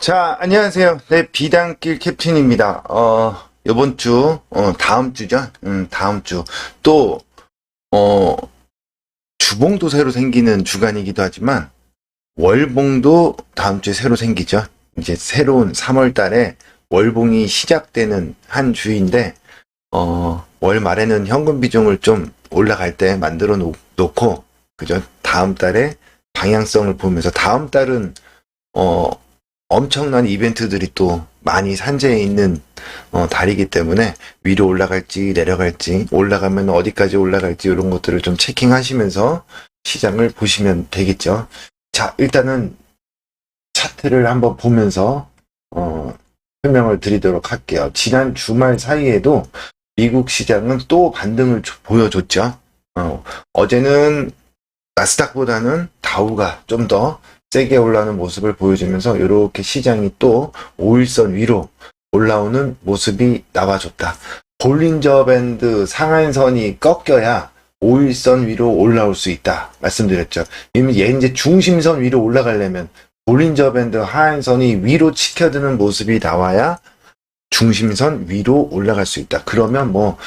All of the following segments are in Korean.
자, 안녕하세요. 네, 비단길 캡틴입니다. 요번 주, 다음 주죠? 다음 주. 또, 어, 주봉도 새로 생기는 주간이기도 하지만, 월봉도 다음 주에 새로 생기죠. 이제 새로운 3월 달에 월봉이 시작되는 한 주인데, 월 말에는 현금 비중을 좀 올라갈 때 만들어 놓고, 그죠? 다음 달에 방향성을 보면서, 다음 달은, 어, 엄청난 이벤트들이 또 많이 산재해 있는 달이기 때문에 위로 올라갈지 내려갈지 올라가면 어디까지 올라갈지 이런 것들을 좀 체킹하시면서 시장을 보시면 되겠죠. 자, 일단은 차트를 한번 보면서 설명을 드리도록 할게요. 지난 주말 사이에도 미국 시장은 또 반등을 보여줬죠. 어제는 나스닥보다는 다우가 좀 더 세게 올라오는 모습을 보여주면서 이렇게 시장이 또 5일선 위로 올라오는 모습이 나와줬다. 볼린저 밴드 상한선이 꺾여야 5일선 위로 올라올 수 있다 말씀드렸죠. 얘 이제 중심선 위로 올라가려면 볼린저 밴드 하한선이 위로 치켜드는 모습이 나와야 중심선 위로 올라갈 수 있다. 그러면 뭐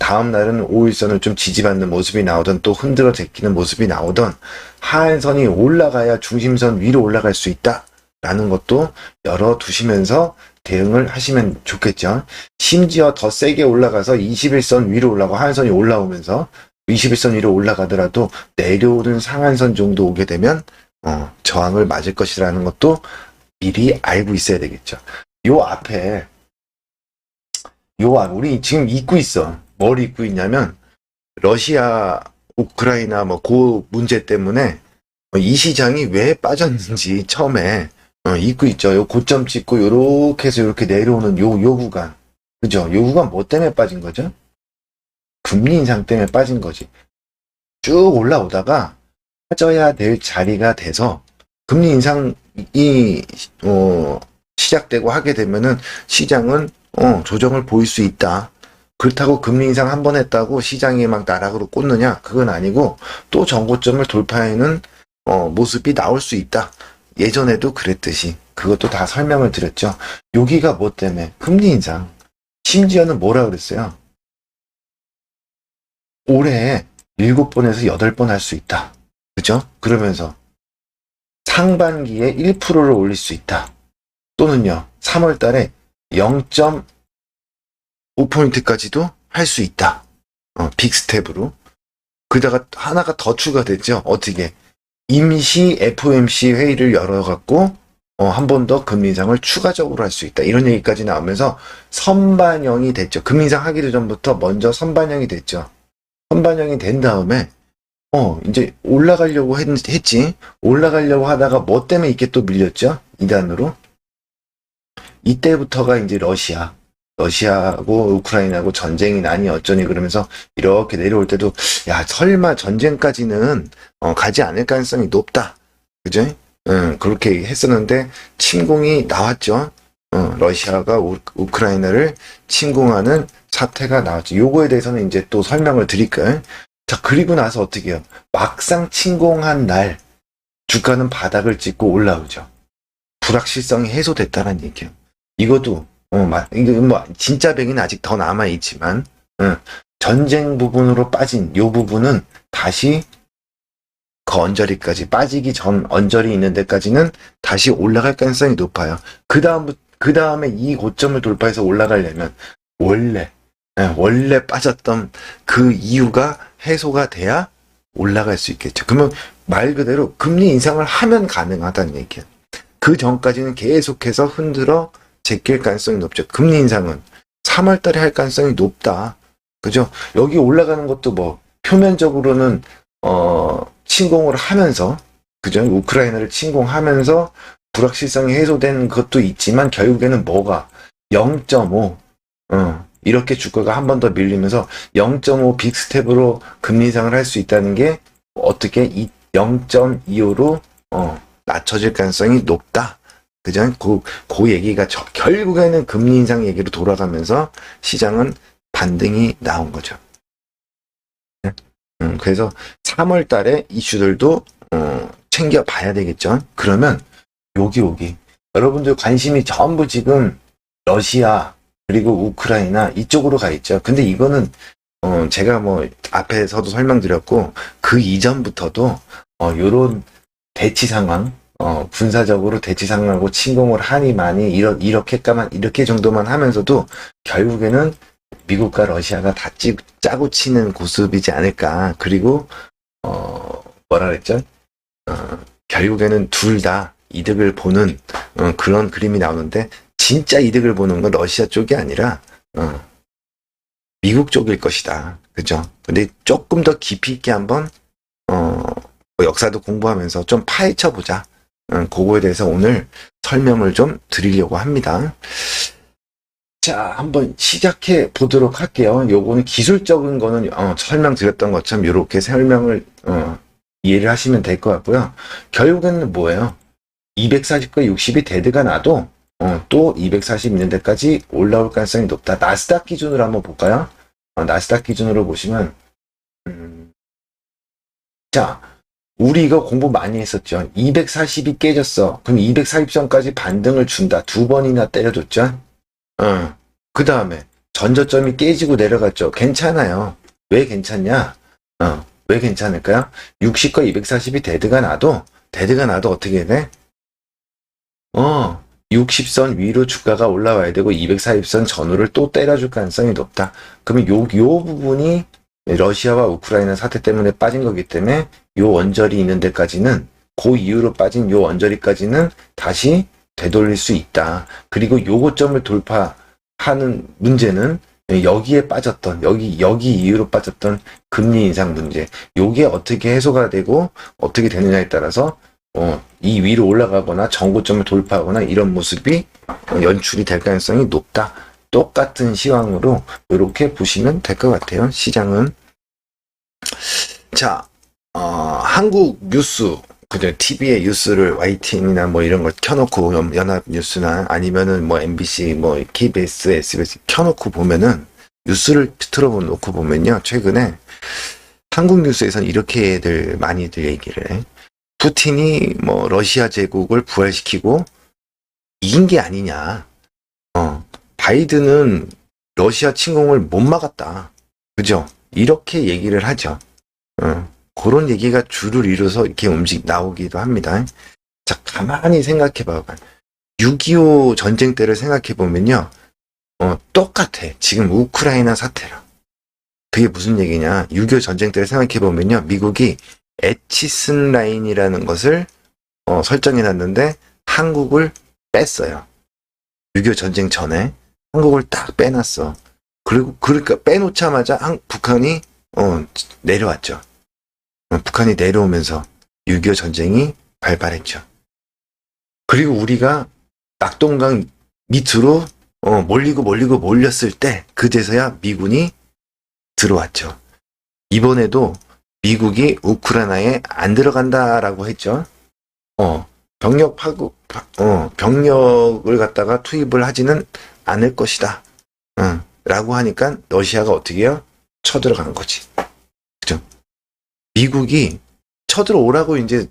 다음 날은 5일선을 좀 지지받는 모습이 나오던 또 흔들어 제끼는 모습이 나오던 하한선이 올라가야 중심선 위로 올라갈 수 있다. 라는 것도 열어두시면서 대응을 하시면 좋겠죠. 심지어 더 세게 올라가서 21선 위로 올라가고 하한선이 올라오면서 21선 위로 올라가더라도 내려오는 상한선 정도 오게 되면 저항을 맞을 것이라는 것도 미리 알고 있어야 되겠죠. 요 앞에 우리 지금 잊고 있어. 뭘 잊고 있냐면, 러시아, 우크라이나, 그 문제 때문에, 이 시장이 왜 빠졌는지 처음에, 잊고 있죠. 요 고점 찍고, 요렇게 해서 요렇게 내려오는 요 구간. 그죠? 요 구간 뭐 때문에 빠진 거죠? 금리 인상 때문에 빠진 거지. 쭉 올라오다가, 빠져야 될 자리가 돼서, 금리 인상이, 시작되고 하게 되면은, 시장은 조정을 보일 수 있다. 그렇다고 금리 인상 한 번 했다고 시장이 막 나락으로 꽂느냐? 그건 아니고 또 정고점을 돌파하는 모습이 나올 수 있다. 예전에도 그랬듯이 그것도 다 설명을 드렸죠. 여기가 뭐 때문에? 금리 인상. 심지어는 뭐라 그랬어요? 올해 7번에서 8번 할 수 있다. 그죠? 그러면서 상반기에 1%를 올릴 수 있다. 또는요, 3월 달에 0.5포인트까지도 할 수 있다. 빅스텝으로. 그러다가 하나가 더 추가됐죠. 어떻게? 임시 FOMC 회의를 열어갖고 한 번 더 금리 인상을 추가적으로 할 수 있다. 이런 얘기까지 나오면서 선반영이 됐죠. 금리 인상 하기도 전부터 먼저 선반영이 됐죠. 선반영이 된 다음에 이제 올라가려고 했지. 올라가려고 하다가 뭐 때문에 이렇게 또 밀렸죠? 2단으로. 이때부터가 이제 러시아하고 우크라이나하고 전쟁이 나니 어쩌니 그러면서 이렇게 내려올 때도 야 설마 전쟁까지는 가지 않을 가능성이 높다. 그죠? 그렇게 했었는데 침공이 나왔죠. 러시아가 우크라이나를 침공하는 사태가 나왔죠. 요거에 대해서는 이제 또 설명을 드릴까요? 자, 그리고 나서 어떻게 해요? 막상 침공한 날 주가는 바닥을 찍고 올라오죠. 불확실성이 해소됐다는 얘기예요. 이것도 이게 뭐 진짜 병이는 아직 더 남아 있지만 전쟁 부분으로 빠진 요 부분은 다시 그 언저리까지 빠지기 전 언저리 있는 데까지는 다시 올라갈 가능성이 높아요. 그 다음에 이 고점을 돌파해서 올라가려면 원래 빠졌던 그 이유가 해소가 돼야 올라갈 수 있겠죠. 그러면 말 그대로 금리 인상을 하면 가능하다는 얘기예요. 그 전까지는 계속해서 흔들어 제낄 가능성이 높죠. 금리 인상은 3월 달에 할 가능성이 높다. 그죠? 여기 올라가는 것도 뭐 표면적으로는 침공을 하면서 그죠? 우크라이나를 침공하면서 불확실성이 해소된 것도 있지만 결국에는 뭐가 0.5 이렇게 주가가 한 번 더 밀리면서 0.5 빅스텝으로 금리 인상을 할 수 있다는 게 어떻게 0.25로 낮춰질 가능성이 높다. 그죠? 그 얘기가 결국에는 금리 인상 얘기로 돌아가면서 시장은 반등이 나온 거죠. 그래서 3월 달에 이슈들도 챙겨봐야 되겠죠. 그러면 여기 여러분들 관심이 전부 지금 러시아 그리고 우크라이나 이쪽으로 가 있죠. 근데 이거는 제가 뭐 앞에서도 설명드렸고 그 이전부터도 요런 대치 상황, 군사적으로 대치 상황하고 침공을 하니 많이 이렇게 정도만 하면서도 결국에는 미국과 러시아가 다 짜고 치는 고습이지 않을까. 그리고 뭐라 그랬죠? 결국에는 둘 다 이득을 보는 그런 그림이 나오는데, 진짜 이득을 보는 건 러시아 쪽이 아니라 미국 쪽일 것이다. 그죠? 근데 조금 더 깊이 있게 한번 뭐 역사도 공부하면서 좀 파헤쳐 보자. 그거에 대해서 오늘 설명을 좀 드리려고 합니다. 자, 한번 시작해 보도록 할게요. 요거는 기술적인 거는 설명드렸던 것처럼 이렇게 설명을 이해를 하시면 될 것 같고요. 결국에는 뭐예요? 240과 60이 데드가 나도 또 240 있는 데까지 올라올 가능성이 높다. 나스닥 기준으로 한번 볼까요? 나스닥 기준으로 보시면 자, 우리 이거 공부 많이 했었죠. 240이 깨졌어. 그럼 240선까지 반등을 준다. 두 번이나 때려줬죠. 그 다음에 전저점이 깨지고 내려갔죠. 괜찮아요. 왜 괜찮냐? 왜 괜찮을까요? 60과 240이 데드가 나도 어떻게 돼? 60선 위로 주가가 올라와야 되고 240선 전후를 또 때려줄 가능성이 높다. 그러면 요 부분이 러시아와 우크라이나 사태 때문에 빠진 거기 때문에 요 언저리 있는 데까지는, 그 이후로 빠진 요 언저리까지는 다시 되돌릴 수 있다. 그리고 요 고점을 돌파하는 문제는 여기에 빠졌던, 여기 이후로 빠졌던 금리 인상 문제, 요게 어떻게 해소가 되고 어떻게 되느냐에 따라서 이 위로 올라가거나 정고점을 돌파하거나 이런 모습이 연출이 될 가능성이 높다. 똑같은 시황으로 이렇게 보시면 될 것 같아요. 시장은. 자, 한국 뉴스, 그죠? TV의 뉴스를 YTN이나 뭐 이런 걸 켜놓고 연합 뉴스나 아니면은 뭐 MBC, 뭐 KBS, SBS 켜놓고 보면은, 뉴스를 틀어놓고 보면요, 최근에 한국 뉴스에서는 이렇게들 많이들 얘기를 해. 푸틴이 뭐 러시아 제국을 부활시키고 이긴 게 아니냐. 바이든은 러시아 침공을 못 막았다. 그죠? 이렇게 얘기를 하죠. 그런 얘기가 줄을 이뤄서 이렇게 나오기도 합니다. 자, 가만히 생각해봐. 6.25 전쟁 때를 생각해보면요. 똑같아. 지금 우크라이나 사태랑. 그게 무슨 얘기냐. 6.25 전쟁 때를 생각해보면요. 미국이 에치슨 라인이라는 것을 설정해놨는데 한국을 뺐어요. 6.25 전쟁 전에 한국을 딱 빼놨어. 그리고 그러니까 빼놓자마자 북한이 내려왔죠. 북한이 내려오면서 6.25 전쟁이 발발했죠. 그리고 우리가 낙동강 밑으로 몰렸을 때 그제서야 미군이 들어왔죠. 이번에도 미국이 우크라이나에 안 들어간다라고 했죠. 병력을 갖다가 투입을 하지는 않을 것이다. 라고 하니까 러시아가 어떻게 해요? 쳐들어간 거지. 그죠? 미국이 쳐들어오라고 이제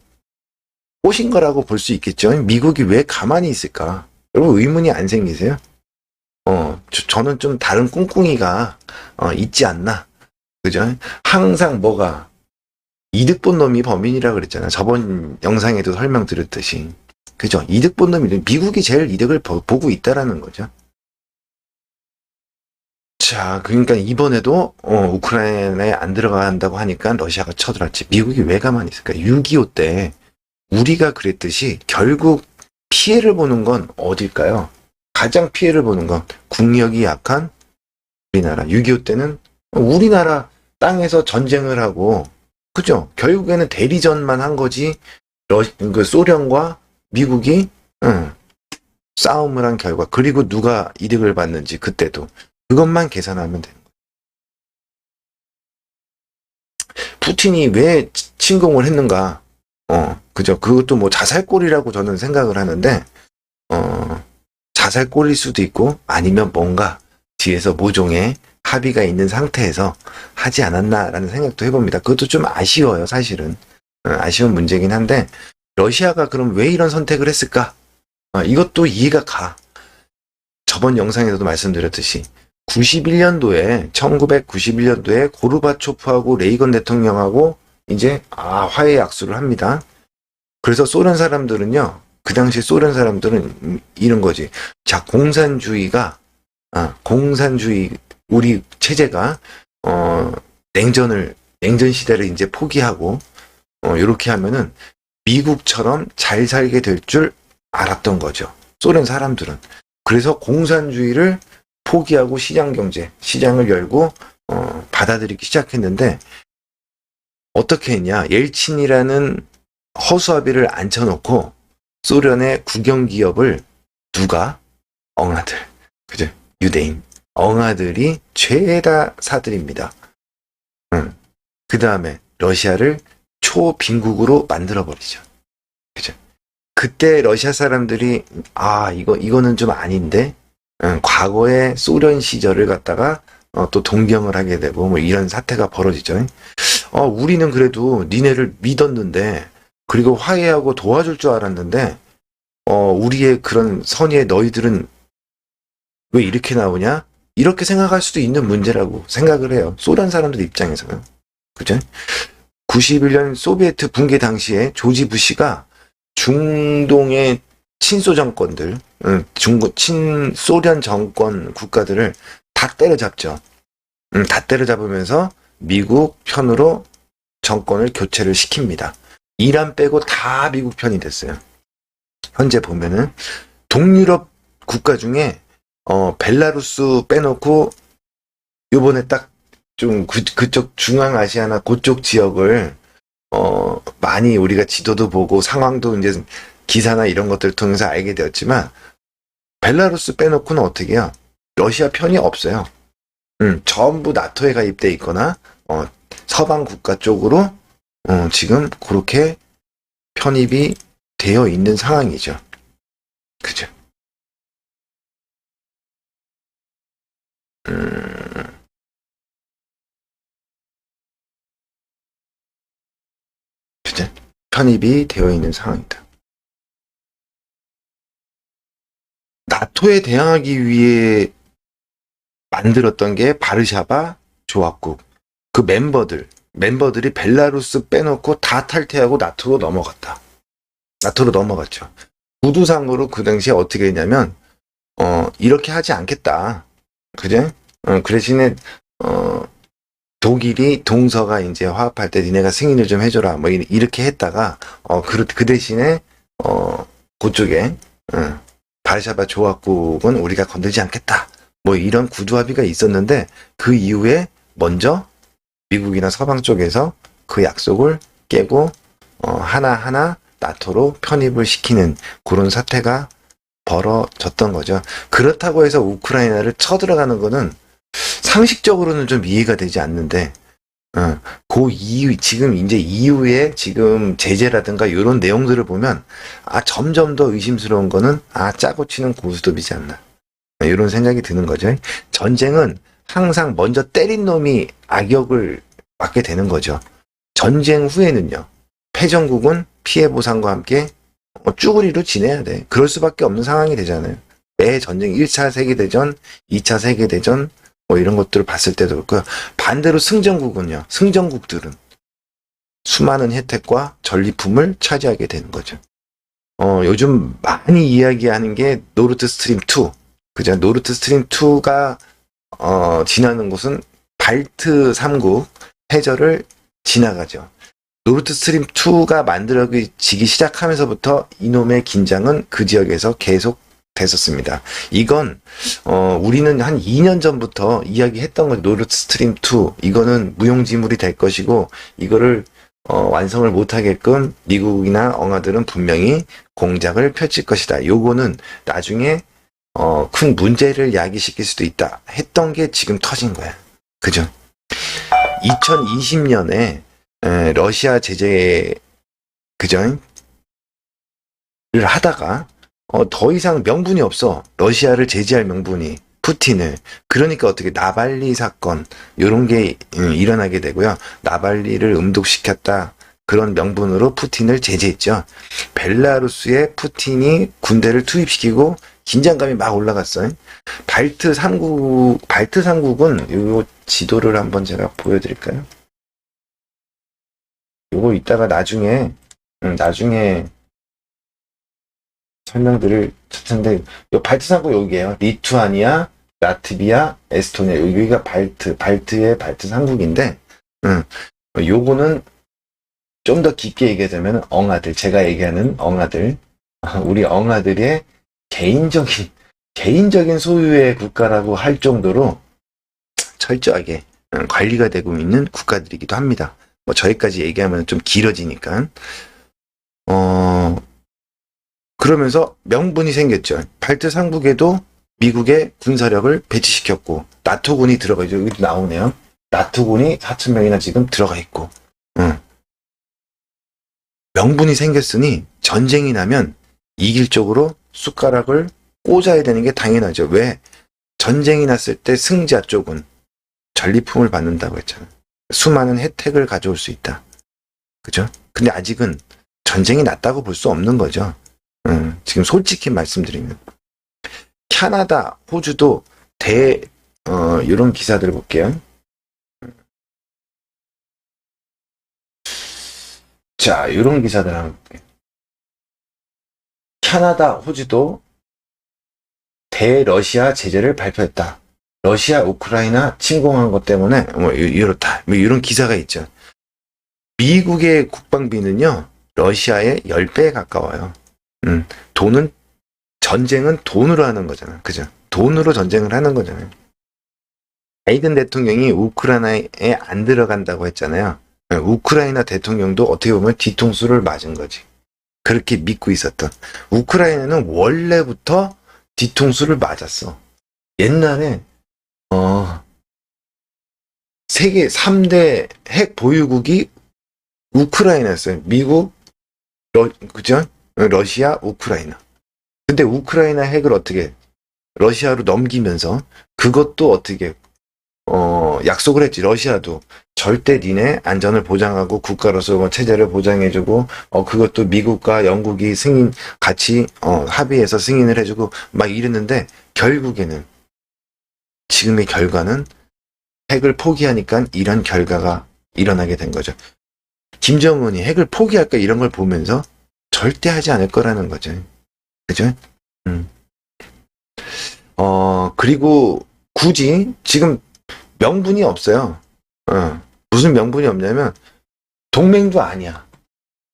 꼬신 거라고 볼 수 있겠죠. 미국이 왜 가만히 있을까? 여러분 의문이 안 생기세요? 저는 좀 다른 꿍꿍이가 있지 않나. 그죠? 항상 뭐가 이득 본 놈이 범인이라 그랬잖아요. 저번 영상에도 설명드렸듯이. 그죠? 이득 본 놈이, 미국이 제일 이득을 보고 있다라는 거죠. 자, 그러니까 이번에도 우크라이나에 안 들어간다고 하니까 러시아가 쳐들었지. 미국이 왜 가만히 있을까? 6.25 때 우리가 그랬듯이 결국 피해를 보는 건 어딜까요? 가장 피해를 보는 건 국력이 약한 우리나라. 6.25 때는 우리나라 땅에서 전쟁을 하고, 그죠? 결국에는 대리전만 한 거지, 그 소련과 미국이 싸움을 한 결과, 그리고 누가 이득을 받는지 그때도 그것만 계산하면 되는 거예요. 푸틴이 왜 침공을 했는가? 그죠? 그것도 뭐 자살골이라고 저는 생각을 하는데, 자살골일 수도 있고, 아니면 뭔가 뒤에서 모종의 합의가 있는 상태에서 하지 않았나라는 생각도 해봅니다. 그것도 좀 아쉬워요, 사실은. 아쉬운 문제긴 한데, 러시아가 그럼 왜 이런 선택을 했을까? 이것도 이해가 가. 저번 영상에서도 말씀드렸듯이 1991년도에 고르바초프하고 레이건 대통령하고 이제 화해 약수를 합니다. 그래서 소련 사람들은요, 그 당시 소련 사람들은 이런 거지. 자, 공산주의 우리 체제가 냉전 시대를 이제 포기하고 이렇게 하면은 미국처럼 잘 살게 될 줄 알았던 거죠. 소련 사람들은. 그래서 공산주의를 포기하고 시장을 열고 받아들이기 시작했는데 어떻게 했냐? 옐친이라는 허수아비를 앉혀놓고 소련의 국영기업을 누가? 엉아들. 그죠? 유대인. 엉아들이 죄다 사들입니다. 그 다음에 러시아를 초빈국으로 만들어버리죠. 그죠? 그때 러시아 사람들이 이거는 좀 아닌데 과거의 소련 시절을 갖다가 또 동경을 하게 되고 뭐 이런 사태가 벌어지죠. 우리는 그래도 니네를 믿었는데 그리고 화해하고 도와줄 줄 알았는데 우리의 그런 선의의 너희들은 왜 이렇게 나오냐? 이렇게 생각할 수도 있는 문제라고 생각을 해요. 소련 사람들 입장에서는. 그죠? 91년 소비에트 붕괴 당시에 조지 부시가 중동의 친소 정권들, 친소련 정권 국가들을 다 때려잡죠. 다 때려잡으면서 미국 편으로 정권을 교체를 시킵니다. 이란 빼고 다 미국 편이 됐어요. 현재 보면은 동유럽 국가 중에 벨라루스 빼놓고 요번에 딱 좀 그쪽 중앙아시아나 그쪽 지역을 많이 우리가 지도도 보고 상황도 이제 기사나 이런 것들을 통해서 알게 되었지만 벨라루스 빼놓고는 어떻게 해요? 러시아 편이 없어요. 전부 나토에 가입돼 있거나 서방 국가 쪽으로 지금 그렇게 편입이 되어 있는 상황이죠. 그죠? 그죠? 편입이 되어 있는 상황이다. 나토에 대항하기 위해 만들었던 게 바르샤바 조합국. 그 멤버들이 벨라루스 빼놓고 다 탈퇴하고 나토로 넘어갔죠. 구두상으로 그 당시에 어떻게 했냐면 이렇게 하지 않겠다. 그죠? 그 대신에 독일이 동서가 이제 화합할 때 니네가 승인을 좀 해줘라. 뭐 이렇게 했다가 그 대신에 그쪽에 바르샤바 조합국은 우리가 건들지 않겠다. 뭐 이런 구두합의가 있었는데 그 이후에 먼저 미국이나 서방 쪽에서 그 약속을 깨고 하나하나 나토로 편입을 시키는 그런 사태가 벌어졌던 거죠. 그렇다고 해서 우크라이나를 쳐들어가는 거는 상식적으로는 좀 이해가 되지 않는데 그 이후 지금 이제 이후에 지금 제재라든가 이런 내용들을 보면 점점 더 의심스러운 거는 짜고 치는 고스톱이지 않나 이런 생각이 드는 거죠. 전쟁은 항상 먼저 때린 놈이 악역을 맡게 되는 거죠. 전쟁 후에는요, 패전국은 피해 보상과 함께 쭈구리로 지내야 돼. 그럴 수밖에 없는 상황이 되잖아요. 매 전쟁 1차 세계대전, 2차 세계대전 뭐 이런 것들을 봤을 때도 그렇고요. 반대로 승전국들은 수많은 혜택과 전리품을 차지하게 되는 거죠. 요즘 많이 이야기하는 게 노르드 스트림 2. 그죠? 노르드 스트림 2가 지나는 곳은 발트 3국 해저를 지나가죠. 노르드 스트림 2가 만들어지기 시작하면서부터 이놈의 긴장은 그 지역에서 계속 됐었습니다. 이건 우리는 한 2년 전부터 이야기했던 거죠. 노르드 스트림 2 이거는 무용지물이 될 것이고 이거를 완성을 못하게끔 미국이나 엉아들은 분명히 공작을 펼칠 것이다. 요거는 나중에 큰 문제를 야기시킬 수도 있다 했던 게 지금 터진 거야. 그죠? 2020년에 러시아 제재 그죠? 를 하다가 더 이상 명분이 없어. 러시아를 제재할 명분이 푸틴을. 그러니까 어떻게 나발리 사건 이런 게 일어나게 되고요. 나발리를 음독시켰다. 그런 명분으로 푸틴을 제재했죠. 벨라루스에 푸틴이 군대를 투입시키고 긴장감이 막 올라갔어요. 발트 3국은 요 지도를 한번 제가 보여드릴까요? 요거 이따가 나중에 설명드릴 텐데, 요 발트 3국 여기에요. 리투아니아, 라트비아, 에스토니아. 여기가 발트의 발트 3국인데, 요거는 좀 더 깊게 얘기하자면 엉아들, 제가 얘기하는 엉아들, 우리 엉아들의 개인적인 소유의 국가라고 할 정도로 철저하게 관리가 되고 있는 국가들이기도 합니다. 뭐 저희까지 얘기하면 좀 길어지니까. 그러면서 명분이 생겼죠. 발트 3국에도 미국의 군사력을 배치시켰고, 나토군이 들어가 있죠. 여기도 나오네요. 나토군이 4,000명이나 지금 들어가 있고, 명분이 생겼으니 전쟁이 나면 이길 쪽으로 숟가락을 꽂아야 되는 게 당연하죠. 왜? 전쟁이 났을 때 승자 쪽은 전리품을 받는다고 했잖아요. 수많은 혜택을 가져올 수 있다. 그죠? 근데 아직은 전쟁이 났다고 볼 수 없는 거죠. 지금 솔직히 말씀드리면. 캐나다, 호주도 이런 기사들 볼게요. 자, 이런 기사들 한번 볼게요. 캐나다, 호주도 대러시아 제재를 발표했다. 러시아, 우크라이나 침공한 것 때문에 이렇다. 이런 기사가 있죠. 미국의 국방비는요, 러시아의 10배에 가까워요. 전쟁은 돈으로 하는 거잖아. 그죠? 돈으로 전쟁을 하는 거잖아요. 바이든 대통령이 우크라이나에 안 들어간다고 했잖아요. 우크라이나 대통령도 어떻게 보면 뒤통수를 맞은 거지. 그렇게 믿고 있었던. 우크라이나는 원래부터 뒤통수를 맞았어. 옛날에 세계 3대 핵 보유국이 우크라이나였어요. 미국, 그죠? 러시아, 우크라이나. 근데 우크라이나 핵을 어떻게 러시아로 넘기면서 그것도 어떻게 약속을 했지. 러시아도 절대 니네 안전을 보장하고 국가로서 뭐 체제를 보장해주고 그것도 미국과 영국이 같이 합의해서 승인을 해주고 막 이랬는데, 결국에는 지금의 결과는 핵을 포기하니까 이런 결과가 일어나게 된 거죠. 김정은이 핵을 포기할까 이런 걸 보면서 절대 하지 않을 거라는 거죠. 그죠? 그리고 굳이 지금 명분이 없어요. 무슨 명분이 없냐면 동맹도 아니야.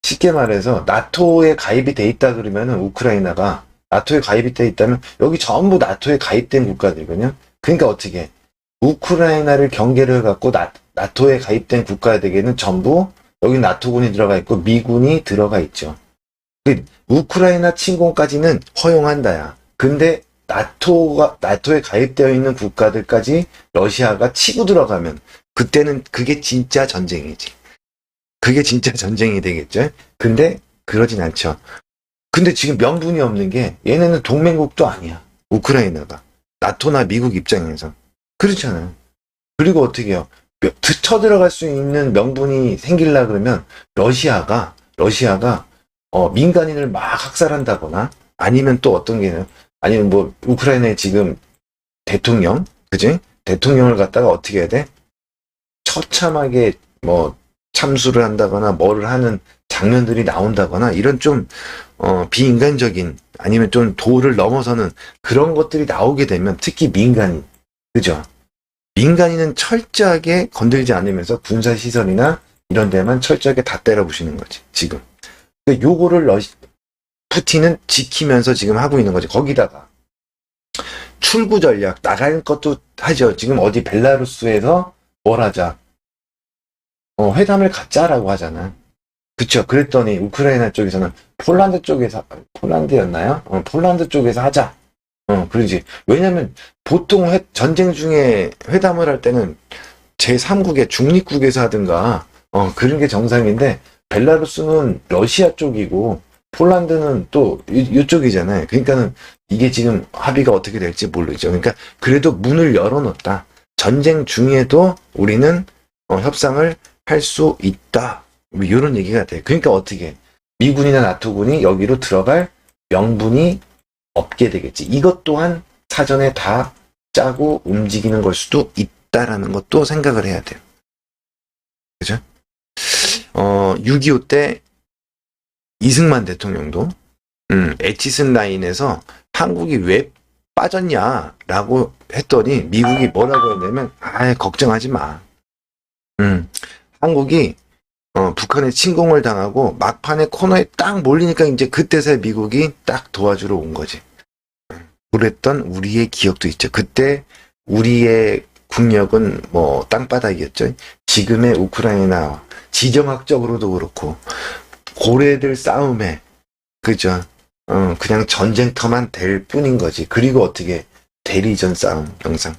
쉽게 말해서 나토에 가입이 돼 있다 그러면은, 우크라이나가 나토에 가입이 돼 있다면 여기 전부 나토에 가입된 국가들이거든요. 그러니까 어떻게 우크라이나를 경계를 갖고 나토에 가입된 국가들에게는 전부 여기 나토군이 들어가 있고 미군이 들어가 있죠. 우크라이나 침공까지는 허용한다야. 근데 나토에 가입되어 있는 국가들까지 러시아가 치고 들어가면 그때는 그게 진짜 전쟁이지. 그게 진짜 전쟁이 되겠죠. 근데 그러진 않죠. 근데 지금 명분이 없는 게, 얘네는 동맹국도 아니야. 우크라이나가. 나토나 미국 입장에서. 그렇잖아요. 그리고 어떻게 해요? 쳐들어갈 수 있는 명분이 생기려 그러면 러시아가 민간인을 막 학살한다거나, 아니면 또 어떤 게는, 아니면 뭐 우크라이나의 지금 대통령, 그지? 대통령을 갖다가 어떻게 해야 돼? 처참하게 뭐 참수를 한다거나 뭐를 하는 장면들이 나온다거나, 이런 좀 비인간적인, 아니면 좀 도를 넘어서는 그런 것들이 나오게 되면, 특히 민간인, 그죠? 민간인은 철저하게 건들지 않으면서 군사시설이나 이런 데만 철저하게 다 때려부시는 거지, 지금. 근데 요거를 푸틴은 지키면서 지금 하고 있는 거지. 거기다가 출구 전략, 나갈 것도 하죠. 지금 어디 벨라루스에서 뭘 하자. 회담을 갖자라고 하잖아. 그쵸? 그랬더니 우크라이나 쪽에서는 폴란드였나요? 폴란드 쪽에서 하자. 그러지. 왜냐면 보통 전쟁 중에 회담을 할 때는 제3국의 중립국에서 하든가 그런 게 정상인데, 벨라루스는 러시아 쪽이고 폴란드는 또 이쪽이잖아요. 그러니까는 이게 지금 합의가 어떻게 될지 모르죠. 그러니까 그래도 문을 열어놓다. 전쟁 중에도 우리는 협상을 할 수 있다. 뭐 이런 얘기가 돼. 그러니까 어떻게 미군이나 나토군이 여기로 들어갈 명분이 없게 되겠지. 이것 또한 사전에 다 짜고 움직이는 걸 수도 있다라는 것도 생각을 해야 돼요. 그죠? 6.25 때 이승만 대통령도 에치슨 라인에서 한국이 왜 빠졌냐라고 했더니 미국이 뭐라고 했냐면 걱정하지 마. 한국이 북한에 침공을 당하고 막판에 코너에 딱 몰리니까 이제 그때서야 미국이 딱 도와주러 온 거지. 그랬던 우리의 기억도 있죠. 그때 우리의 국력은 뭐 땅바닥이었죠. 지금의 우크라이나 지정학적으로도 그렇고 고래들 싸움에 그죠. 그냥 전쟁터만 될 뿐인 거지. 그리고 어떻게 대리전 싸움 영상.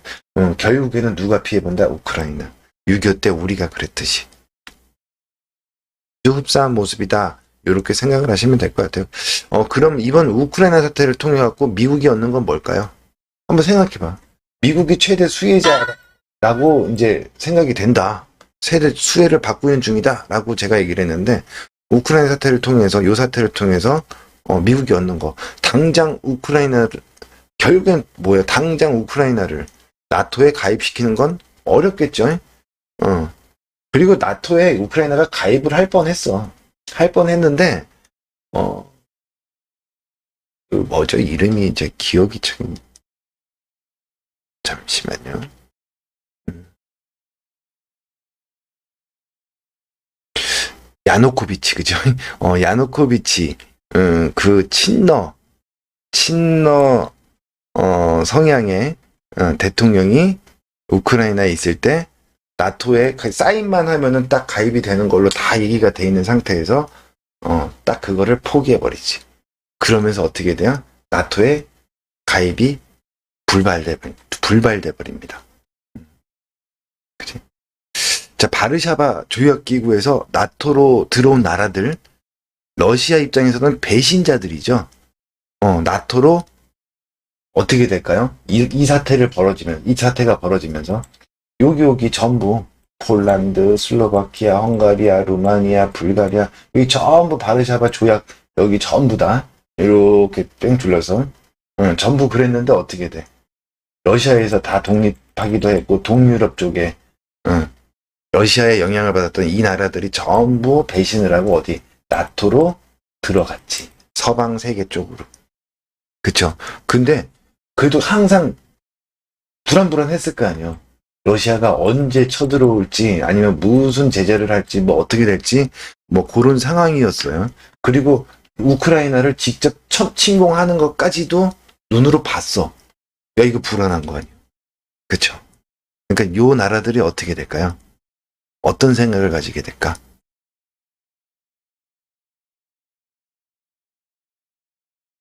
결국에는 누가 피해본다? 우크라이나. 6.25 때 우리가 그랬듯이. 흡사한 모습이다. 이렇게 생각을 하시면 될 것 같아요. 그럼 이번 우크라이나 사태를 통해 갖고 미국이 얻는 건 뭘까요? 한번 생각해봐. 미국이 최대 수혜자라고 이제 생각이 된다. 세대 수혜를 받고 있는 중이다라고 제가 얘기를 했는데 우크라이나 사태를 통해서 요 사태를 통해서 미국이 얻는 거 당장 우크라이나를 결국엔 뭐야? 당장 우크라이나를 나토에 가입시키는 건 어렵겠죠. 그리고 나토에 우크라이나가 가입을 할 뻔했어. 할 뻔했는데 그 뭐죠? 이름이 이제 기억이 참 잠시만요. 야누코비치 그죠? 야누코비치 그 친러 성향의 대통령이 우크라이나에 있을 때 나토에 사인만 하면은 딱 가입이 되는 걸로 다 얘기가 돼 있는 상태에서 딱 그거를 포기해 버리지. 그러면서 어떻게 돼요? 나토에 가입이 불발돼 버립니다. 그치? 자, 바르샤바 조약기구에서 나토로 들어온 나라들, 러시아 입장에서는 배신자들이죠. 나토로 어떻게 될까요? 이 사태가 벌어지면서 여기 전부 폴란드, 슬로바키아, 헝가리아, 루마니아, 불가리아 여기 전부 바르샤바 조약 여기 전부 다 이렇게 뺑 둘러서 전부 그랬는데 어떻게 돼? 러시아에서 다 독립하기도 했고 동유럽 쪽에 러시아의 영향을 받았던 이 나라들이 전부 배신을 하고 어디 나토로 들어갔지. 서방 세계 쪽으로. 그쵸? 근데 그래도 항상 불안불안했을 거 아니에요. 러시아가 언제 쳐들어올지 아니면 무슨 제재를 할지 뭐 어떻게 될지 뭐 그런 상황이었어요. 그리고 우크라이나를 직접 침공하는 것까지도 눈으로 봤어. 야 이거 불안한 거 아니에요. 그쵸? 그러니까 요 나라들이 어떻게 될까요? 어떤 생각을 가지게 될까?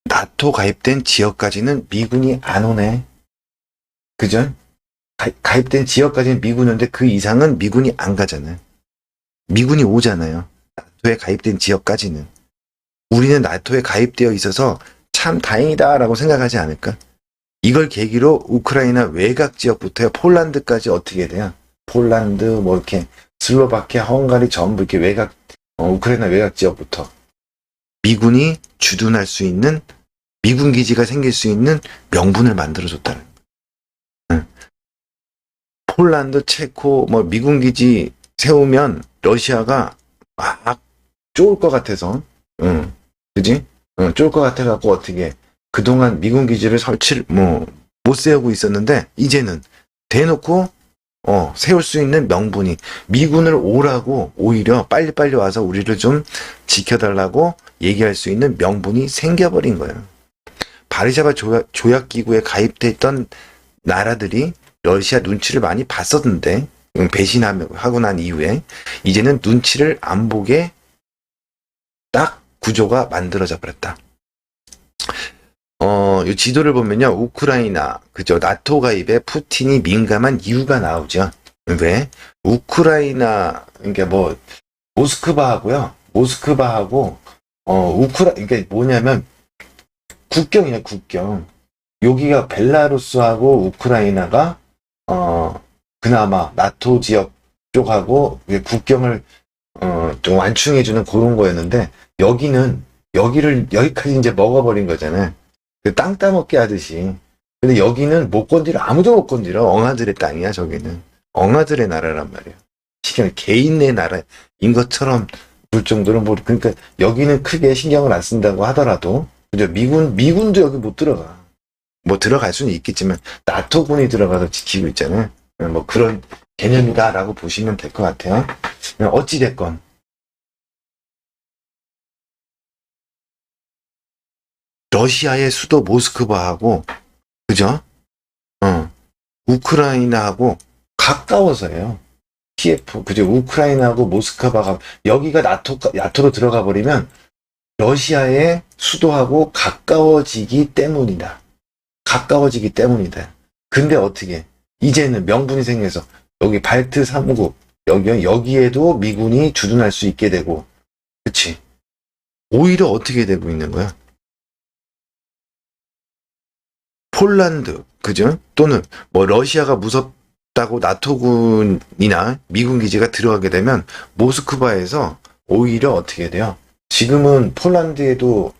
나토 가입된 지역까지는 미군이 안 오네. 그죠? 가입된 지역까지는 미군이 오는데 그 이상은 미군이 안 가잖아요. 미군이 오잖아요. 나토에 가입된 지역까지는. 우리는 나토에 가입되어 있어서 참 다행이다라고 생각하지 않을까? 이걸 계기로 우크라이나 외곽 지역부터 폴란드까지 어떻게 돼요? 폴란드 뭐 이렇게 슬로바키아, 헝가리 전부 이렇게 우크라이나 외곽 지역부터 미군이 주둔할 수 있는 미군 기지가 생길 수 있는 명분을 만들어줬다는. 폴란드, 체코 뭐 미군 기지 세우면 러시아가 막 쫄 것 같아서, 그지? 쫄 것 같아갖고 어떻게 그동안 미군 기지를 설치를 못 세우고 있었는데 이제는 대놓고 세울 수 있는 명분이 미군을 오라고 오히려 빨리빨리 와서 우리를 좀 지켜달라고 얘기할 수 있는 명분이 생겨버린 거예요. 바르샤바 조약기구에 가입됐던 나라들이 러시아 눈치를 많이 봤었는데 배신하고 난 이후에 이제는 눈치를 안 보게 딱 구조가 만들어져 버렸다. 이 지도를 보면요. 우크라이나, 그죠? 나토 가입에 푸틴이 민감한 이유가 나오죠. 왜? 우크라이나, 그러니까 모스크바하고, 이게 뭐냐면, 국경이야, 국경. 여기가 벨라루스하고 우크라이나가, 그나마 나토 지역 쪽하고 국경을 좀 완충해주는 그런 거였는데, 여기까지 이제 먹어버린 거잖아요. 그 땅 따먹게 하듯이. 근데 여기는 못 건드려. 아무도 못 건드려. 엉아들의 땅이야, 저기는. 엉아들의 나라란 말이에요. 지금 개인의 나라인 것처럼 볼 정도로 그러니까 여기는 크게 신경을 안 쓴다고 하더라도, 그죠? 미군도 여기 못 들어가. 뭐 들어갈 수는 있겠지만, 나토군이 들어가서 지키고 있잖아요. 뭐 그런 개념이다라고 보시면 될 것 같아요. 어찌됐건. 러시아의 수도 모스크바하고, 그죠? 어, 우크라이나하고 가까워서예요. 키예프, 그죠? 우크라이나하고 모스크바가, 여기가 나토로 들어가 버리면 러시아의 수도하고 가까워지기 때문이다. 가까워지기 때문이다. 근데 어떻게? 이제는 명분이 생겨서 여기 발트 3국, 여기에도 미군이 주둔할 수 있게 되고, 그치? 오히려 어떻게 되고 있는 거야? 폴란드, 그죠? 또는 뭐 러시아가 무섭다고 나토군이나 미군 기지가 들어가게 되면 모스크바에서 오히려 어떻게 돼요? 지금은 폴란드에도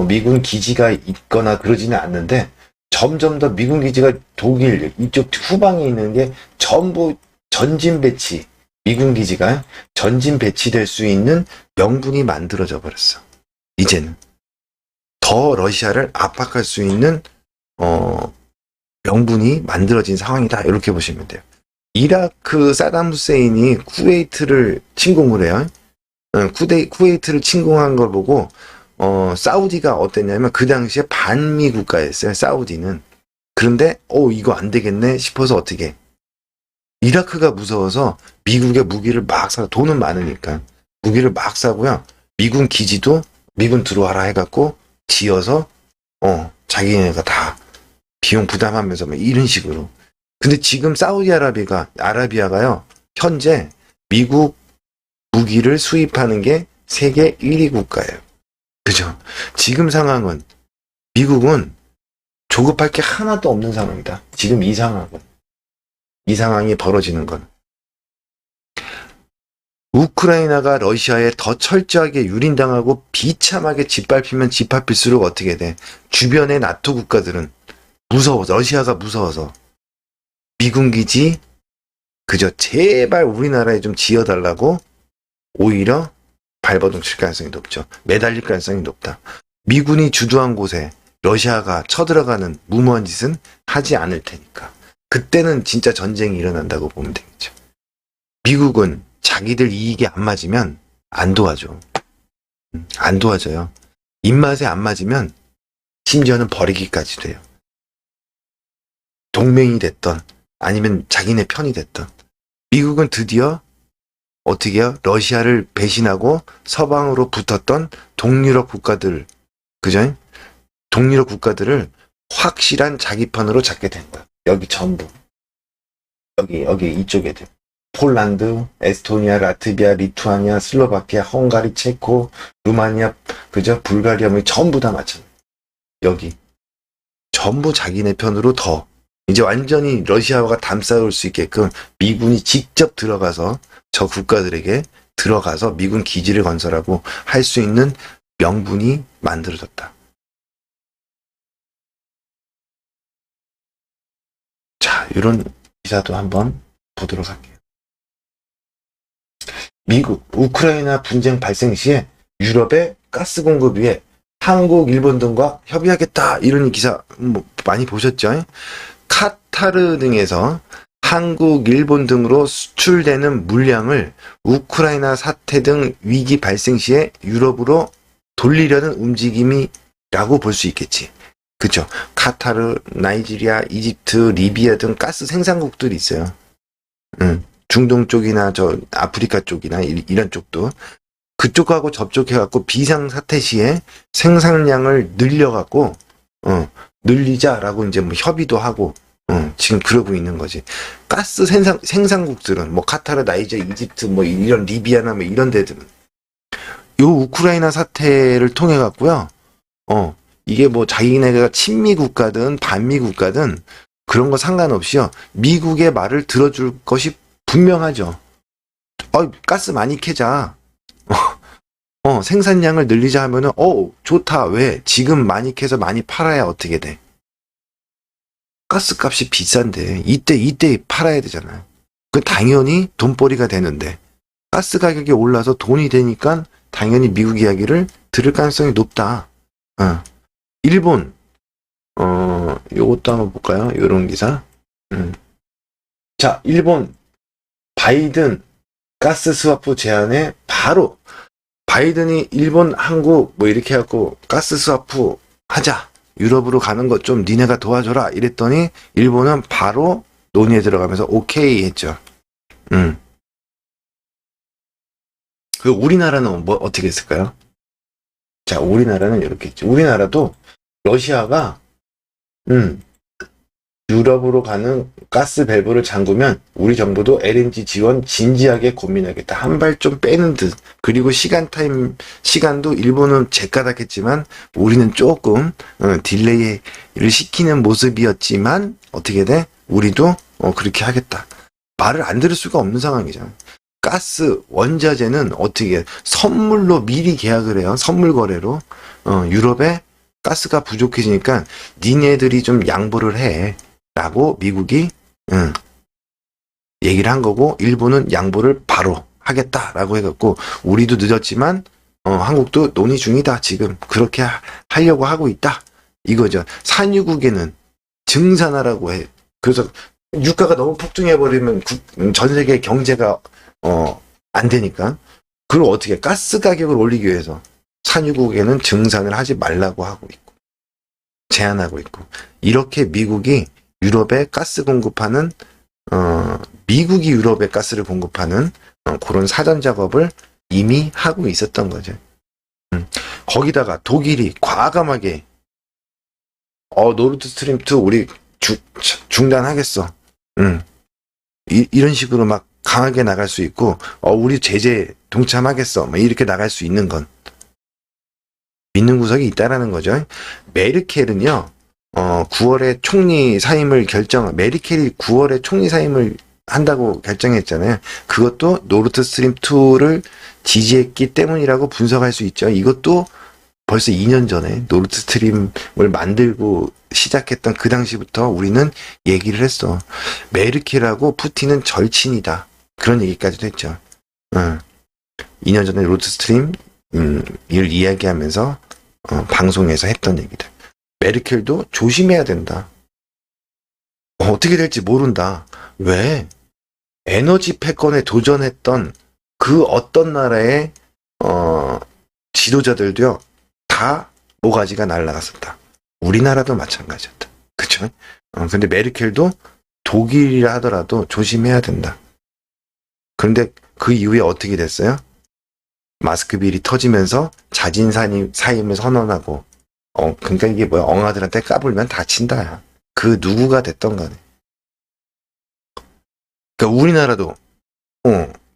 미군 기지가 있거나 그러지는 않는데 점점 더 미군 기지가 독일 이쪽 후방에 있는 게 전부 전진 배치, 미군 기지가 전진 배치될 수 있는 명분이 만들어져 버렸어. 이제는 더 러시아를 압박할 수 있는 명분이 만들어진 상황이다. 이렇게 보시면 돼요. 이라크 사담 후세인이 쿠웨이트를 침공을 해요. 쿠웨이트를 침공한 걸 보고 사우디가 어땠냐면 그 당시에 반미 국가였어요. 사우디는. 그런데 이거 안 되겠네 싶어서 어떻게 이라크가 무서워서 미국의 무기를 막 사. 돈은 많으니까 무기를 막 사고요. 미군 기지도 미군 들어와라 해갖고 지어서 자기네가 다 비용 부담하면서 막 이런 식으로. 근데 지금 아라비아가요 현재 미국 무기를 수입하는 게 세계 1위 국가예요. 그죠? 지금 상황은 미국은 조급할 게 하나도 없는 상황이다. 지금 이 상황이 벌어지는 건 우크라이나가 러시아에 더 철저하게 유린당하고 비참하게 짓밟히면 짓밟힐수록 어떻게 돼? 주변의 나토 국가들은 러시아가 무서워서 미군 기지 그저 제발 우리나라에 좀 지어달라고 오히려 발버둥 칠 가능성이 높죠. 매달릴 가능성이 높다. 미군이 주도한 곳에 러시아가 쳐들어가는 무모한 짓은 하지 않을 테니까. 그때는 진짜 전쟁이 일어난다고 보면 되겠죠. 미국은 자기들 이익에 안 맞으면 안 도와줘. 안 도와줘요. 입맛에 안 맞으면 심지어는 버리기까지 돼요. 동맹이 됐던 아니면 자기네 편이 됐던. 미국은 드디어 어떻게 해요? 러시아를 배신하고 서방으로 붙었던 동유럽 국가들, 그죠? 동유럽 국가들을 확실한 자기 편으로 잡게 된다. 여기 전부. 여기 이쪽에들. 폴란드, 에스토니아, 라트비아, 리투아니아, 슬로바키아, 헝가리, 체코, 루마니아, 그죠? 불가리아, 전부 다 마찬가지. 여기. 전부 자기네 편으로 더. 이제 완전히 러시아와 담싸울 수 있게끔 미군이 직접 들어가서 저 국가들에게 들어가서 미군 기지를 건설하고 할 수 있는 명분이 만들어졌다. 자, 이런 기사도 한번 보도록 할게요. 미국, 우크라이나 분쟁 발생 시에 유럽의 가스 공급 위에 한국, 일본 등과 협의하겠다. 이런 기사 많이 보셨죠? 카타르 등에서 한국, 일본 등으로 수출되는 물량을 우크라이나 사태 등 위기 발생 시에 유럽으로 돌리려는 움직임이라고 볼 수 있겠지. 그죠? 카타르, 나이지리아, 이집트, 리비아 등 가스 생산국들이 있어요. 중동 쪽이나 저 아프리카 쪽이나 이런 쪽도 그쪽하고 접촉해갖고 비상사태 시에 생산량을 늘려갖고 늘리자라고 이제 뭐 협의도 하고 지금 그러고 있는 거지. 가스 생산국들은 뭐 카타르, 나이지리아, 이집트 뭐 이런 리비아나 뭐 이런 데들은 요 우크라이나 사태를 통해 갖고요. 이게 뭐 자기네가 친미 국가든 반미 국가든 그런 거 상관없이요. 미국의 말을 들어줄 것이 분명하죠. 가스 많이 캐자. 생산량을 늘리자 하면은, 좋다. 왜? 지금 많이 캐서 많이 팔아야 어떻게 돼? 가스 값이 비싼데, 이때 팔아야 되잖아요. 그 당연히 돈벌이가 되는데, 가스 가격이 올라서 돈이 되니까 당연히 미국 이야기를 들을 가능성이 높다. 일본, 요것도 한번 볼까요? 요런 기사. 자, 일본, 바이든 가스 스와프 제안에 바로, 바이든이 일본, 한국, 뭐 이렇게 해갖고 가스 스와프 하자. 유럽으로 가는 것 좀 니네가 도와줘라. 이랬더니, 일본은 바로 논의에 들어가면서 오케이 했죠. 그 우리나라는 뭐 어떻게 했을까요? 자, 우리나라는 이렇게 했죠. 우리나라도 러시아가 유럽으로 가는 가스 밸브를 잠그면 우리 정부도 LNG 지원 진지하게 고민하겠다. 한 발 좀 빼는 듯. 그리고 시간도 일본은 제까닥했지만 우리는 조금 딜레이를 시키는 모습이었지만 어떻게 돼? 우리도 그렇게 하겠다. 말을 안 들을 수가 없는 상황이잖아. 가스 원자재는 어떻게 선물로 미리 계약을 해요. 선물 거래로. 유럽에 가스가 부족해지니까 니네들이 좀 양보를 해. 라고 미국이 얘기를 한 거고, 일본은 양보를 바로 하겠다라고 해갖고, 우리도 늦었지만 한국도 논의 중이다. 지금 그렇게 하려고 하고 있다. 이거죠. 산유국에는 증산하라고 해. 그래서 유가가 너무 폭등해버리면 전 세계 경제가 안 되니까. 그걸 어떻게 가스 가격을 올리기 위해서 산유국에는 증산을 하지 말라고 하고 있고 제한하고 있고, 이렇게 미국이 유럽에 가스 공급하는 미국이 유럽에 가스를 공급하는 그런 사전 작업을 이미 하고 있었던 거죠. 거기다가 독일이 과감하게 노르드 스트림 2 우리 중단하겠어. 이런 식으로 막 강하게 나갈 수 있고, 우리 제재 동참하겠어. 막 이렇게 나갈 수 있는 건 믿는 구석이 있다라는 거죠. 메르켈은요, 9월에 총리 사임을 메르켈이 9월에 총리 사임을 한다고 결정했잖아요. 그것도 노르드 스트림 2를 지지했기 때문이라고 분석할 수 있죠. 이것도 벌써 2년 전에 노르드 스트림을 만들고 시작했던 그 당시부터 우리는 얘기를 했어. 메르켈하고 푸틴은 절친이다. 그런 얘기까지도 했죠. 2년 전에 노르드 스트림 을 이야기하면서 방송에서 했던 얘기들. 메르켈도 조심해야 된다. 어떻게 될지 모른다. 왜? 에너지 패권에 도전했던 그 어떤 나라의 지도자들도요, 다 모가지가 날아갔었다. 우리나라도 마찬가지였다. 그쵸? 근데 메르켈도 독일이라 하더라도 조심해야 된다. 그런데 그 이후에 어떻게 됐어요? 마스크 비리 터지면서 자진 사임을 선언하고, 그러니까 이게 뭐야? 엉아들한테 까불면 다친다. 그 누구가 됐던 간에. 그러니까 우리나라도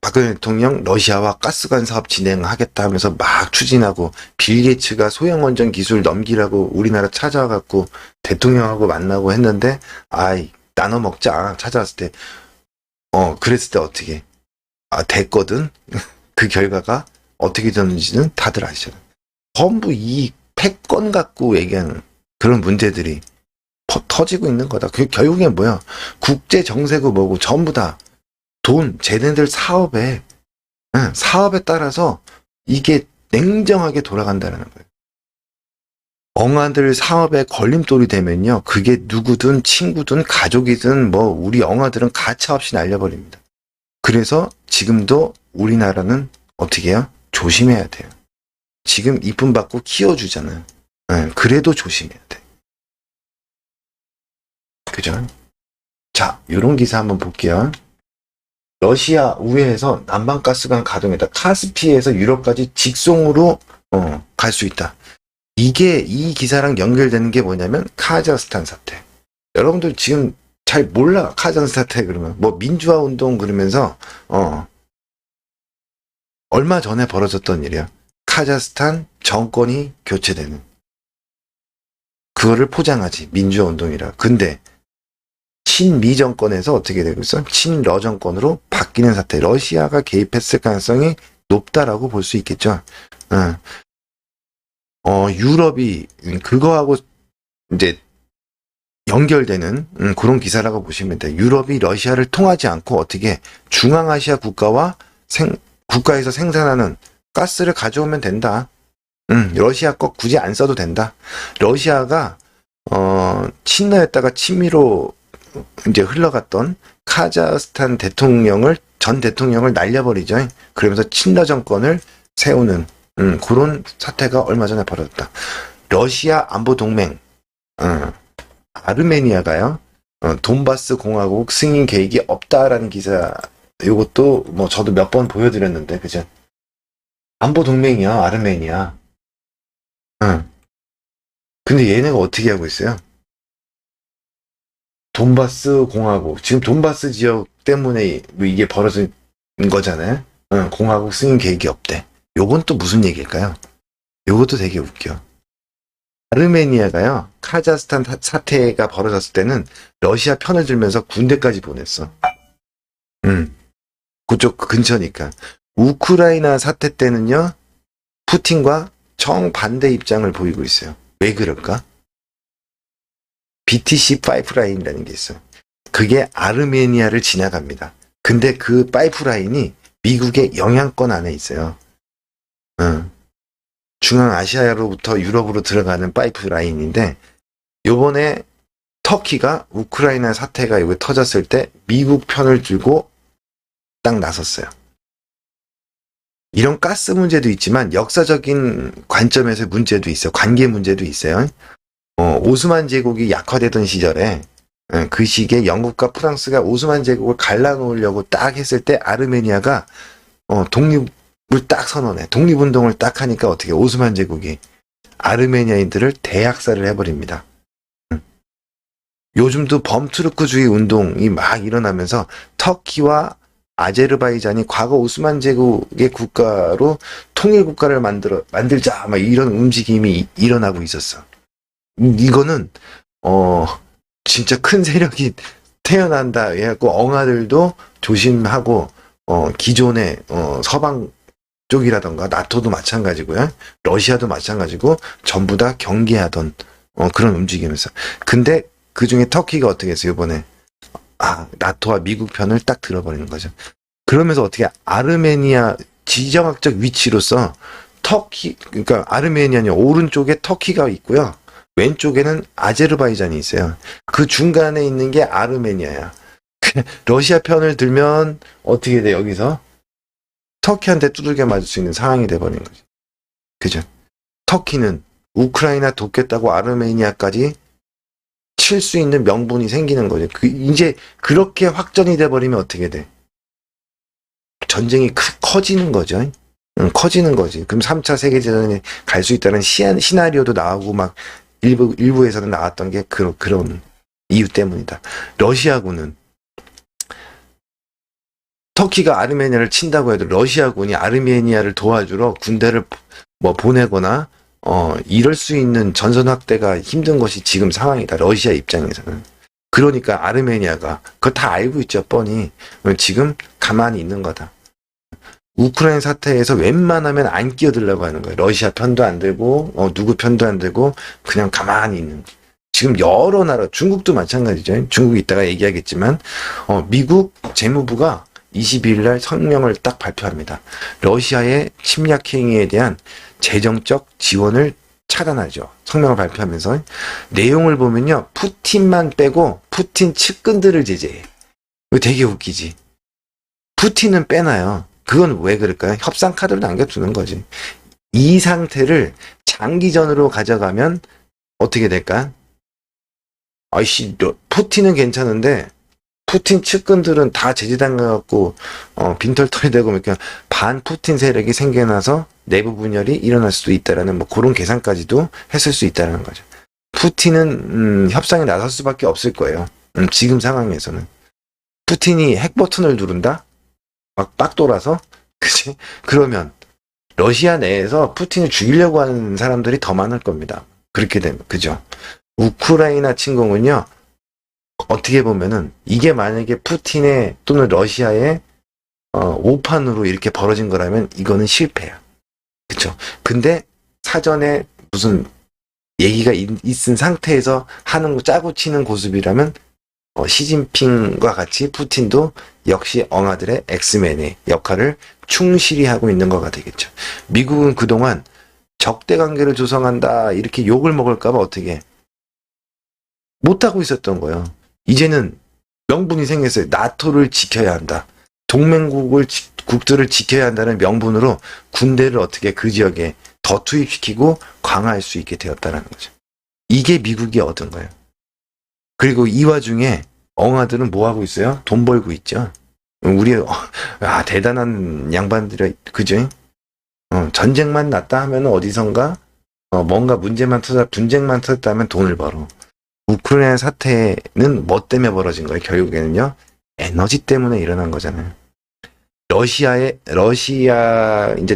박근혜 대통령 러시아와 가스관 사업 진행하겠다 하면서 막 추진하고, 빌 게이츠가 소형 원전 기술 넘기라고 우리나라 찾아와갖고 대통령하고 만나고 했는데, 나눠 먹자 찾아왔을 때, 그랬을 때 어떻게? 됐거든. 그 결과가 어떻게 됐는지는 다들 아시잖아요. 전부 이 패권 갖고 얘기하는 그런 문제들이 터지고 있는 거다. 그게 결국엔 뭐야? 국제 정세고 뭐고 전부 다 돈, 쟤네들 사업에 따라서 이게 냉정하게 돌아간다는 거예요. 엉아들 사업에 걸림돌이 되면요, 그게 누구든 친구든 가족이든 뭐 우리 엉아들은 가차없이 날려버립니다. 그래서 지금도 우리나라는 어떻게 해요? 조심해야 돼요. 지금 이쁨 받고 키워주잖아요. 그래도 조심해야 돼. 그죠? 자, 요런 기사 한번 볼게요. 러시아 우회해서 남반가스관 가동했다. 카스피에서 유럽까지 직송으로 갈 수 있다. 이 기사랑 연결되는 게 뭐냐면 카자흐스탄 사태. 여러분들 지금 잘 몰라. 카자흐스탄 사태 그러면 뭐 민주화 운동 그러면서 얼마 전에 벌어졌던 일이야. 카자흐스탄 정권이 교체되는. 그거를 포장하지. 민주화 운동이라. 근데 친미 정권에서 어떻게 되고 있어? 친러 정권으로 바뀌는 사태. 러시아가 개입했을 가능성이 높다라고 볼 수 있겠죠. 유럽이 그거하고 이제 연결되는 그런 기사라고 보시면 돼요. 유럽이 러시아를 통하지 않고 어떻게 중앙아시아 국가에서 생산하는 가스를 가져오면 된다. 러시아 거 굳이 안 써도 된다. 러시아가 친러였다가 친미로 이제 흘러갔던 카자흐스탄 전 대통령을 날려버리죠. 그러면서 친러 정권을 세우는 그런 사태가 얼마 전에 벌어졌다. 러시아 안보 동맹 아르메니아가요. 돈바스 공화국 승인 계획이 없다라는 기사. 이것도 뭐 저도 몇 번 보여드렸는데, 그죠? 안보 동맹이야, 아르메니아. 근데 얘네가 어떻게 하고 있어요? 돈바스 공화국. 지금 돈바스 지역 때문에 뭐 이게 벌어진 거잖아요. 공화국 승인 계획이 없대. 요건 또 무슨 얘기일까요? 요것도 되게 웃겨. 아르메니아가요, 카자흐스탄 사태가 벌어졌을 때는 러시아 편을 들면서 군대까지 보냈어. 그쪽 근처니까. 우크라이나 사태 때는요, 푸틴과 정반대 입장을 보이고 있어요. 왜 그럴까? BTC 파이프라인이라는 게 있어요. 그게 아르메니아를 지나갑니다. 근데 그 파이프라인이 미국의 영향권 안에 있어요. 중앙아시아로부터 유럽으로 들어가는 파이프라인인데, 요번에 터키가 우크라이나 사태가 여기 터졌을 때 미국 편을 들고 딱 나섰어요. 이런 가스 문제도 있지만 역사적인 관점에서 문제도 있어요. 관계 문제도 있어요. 오스만 제국이 약화되던 시절에 그 시기에 영국과 프랑스가 오스만 제국을 갈라놓으려고 딱 했을 때 아르메니아가 독립을 딱 선언해. 독립운동을 딱 하니까 어떻게 오스만 제국이 아르메니아인들을 대학살을 해버립니다. 요즘도 범투르크주의 운동이 막 일어나면서 터키와 아제르바이잔이 과거 오스만 제국의 국가로 통일 국가를 만들자 막 이런 움직임이 일어나고 있었어. 이거는 진짜 큰 세력이 태어난다 해갖고 엉아들도 조심하고 기존의 서방 쪽이라던가 나토도 마찬가지고요. 러시아도 마찬가지고 전부 다 경계하던 그런 움직임이었어. 근데 그 중에 터키가 어떻게 했어요, 이번에? 나토와 미국 편을 딱 들어버리는 거죠. 그러면서 어떻게 아르메니아 지정학적 위치로서 그러니까 아르메니아는 오른쪽에 터키가 있고요. 왼쪽에는 아제르바이잔이 있어요. 그 중간에 있는 게 아르메니아야. 러시아 편을 들면 어떻게 돼, 여기서? 터키한테 두들겨 맞을 수 있는 상황이 돼버린 거죠. 그죠? 터키는 우크라이나 돕겠다고 아르메니아까지 칠 수 있는 명분이 생기는 거죠. 이제 그렇게 확전이 돼버리면 어떻게 돼? 전쟁이 커지는 거죠. 커지는 거지. 그럼 3차 세계대전에 갈 수 있다는 시나리오도 나오고 막 일부에서는 나왔던 게 그런 이유 때문이다. 러시아군은 터키가 아르메니아를 친다고 해도 러시아군이 아르메니아를 도와주러 군대를 뭐 보내거나 이럴 수 있는 전선 확대가 힘든 것이 지금 상황이다. 러시아 입장에서는. 그러니까 아르메니아가 그거 다 알고 있죠, 뻔히. 지금 가만히 있는 거다. 우크라이나 사태에서 웬만하면 안 끼어들려고 하는 거예요. 러시아 편도 안 들고 누구 편도 안 들고 그냥 가만히 있는. 지금 여러 나라, 중국도 마찬가지죠. 중국 이따가 얘기하겠지만 미국 재무부가 22일 날 성명을 딱 발표합니다. 러시아의 침략 행위에 대한 재정적 지원을 차단하죠. 성명을 발표하면서 내용을 보면요. 푸틴만 빼고 푸틴 측근들을 제재해. 이거 되게 웃기지. 푸틴은 빼놔요. 그건 왜 그럴까요? 협상 카드를 남겨두는 거지. 이 상태를 장기전으로 가져가면 어떻게 될까? 아이씨, 푸틴은 괜찮은데 푸틴 측근들은 다 제재당해갖고 빈털털이 되고 그냥 반 푸틴 세력이 생겨나서 내부 분열이 일어날 수도 있다라는 뭐 그런 계산까지도 했을 수 있다는 거죠. 푸틴은 협상에 나설 수밖에 없을 거예요. 지금 상황에서는. 푸틴이 핵 버튼을 누른다? 막 돌아서? 그치? 그러면 러시아 내에서 푸틴을 죽이려고 하는 사람들이 더 많을 겁니다. 그렇게 되면. 그죠? 우크라이나 침공은요. 어떻게 보면은 이게 만약에 푸틴의 또는 러시아의 오판으로 이렇게 벌어진 거라면 이거는 실패야. 그쵸? 근데 사전에 무슨 얘기가 있은 상태에서 하는 거 짜고 치는 고습이라면 시진핑과 같이 푸틴도 역시 엉아들의 엑스맨의 역할을 충실히 하고 있는 거가 되겠죠. 미국은 그동안 적대 관계를 조성한다 이렇게 욕을 먹을까봐 어떻게 못하고 있었던 거예요. 이제는 명분이 생겼어요. 나토를 지켜야 한다. 국들을 지켜야 한다는 명분으로 군대를 어떻게 그 지역에 더 투입시키고 강화할 수 있게 되었다는 거죠. 이게 미국이 얻은 거예요. 그리고 이 와중에 엉아들은 뭐 하고 있어요? 돈 벌고 있죠. 우리 대단한 양반들이 그죠? 전쟁만 났다 하면 어디선가 뭔가 분쟁만 터졌다면 돈을 벌어. 우크라이나 사태는 뭐 때문에 벌어진 거예요? 결국에는요. 에너지 때문에 일어난 거잖아요. 러시아 이제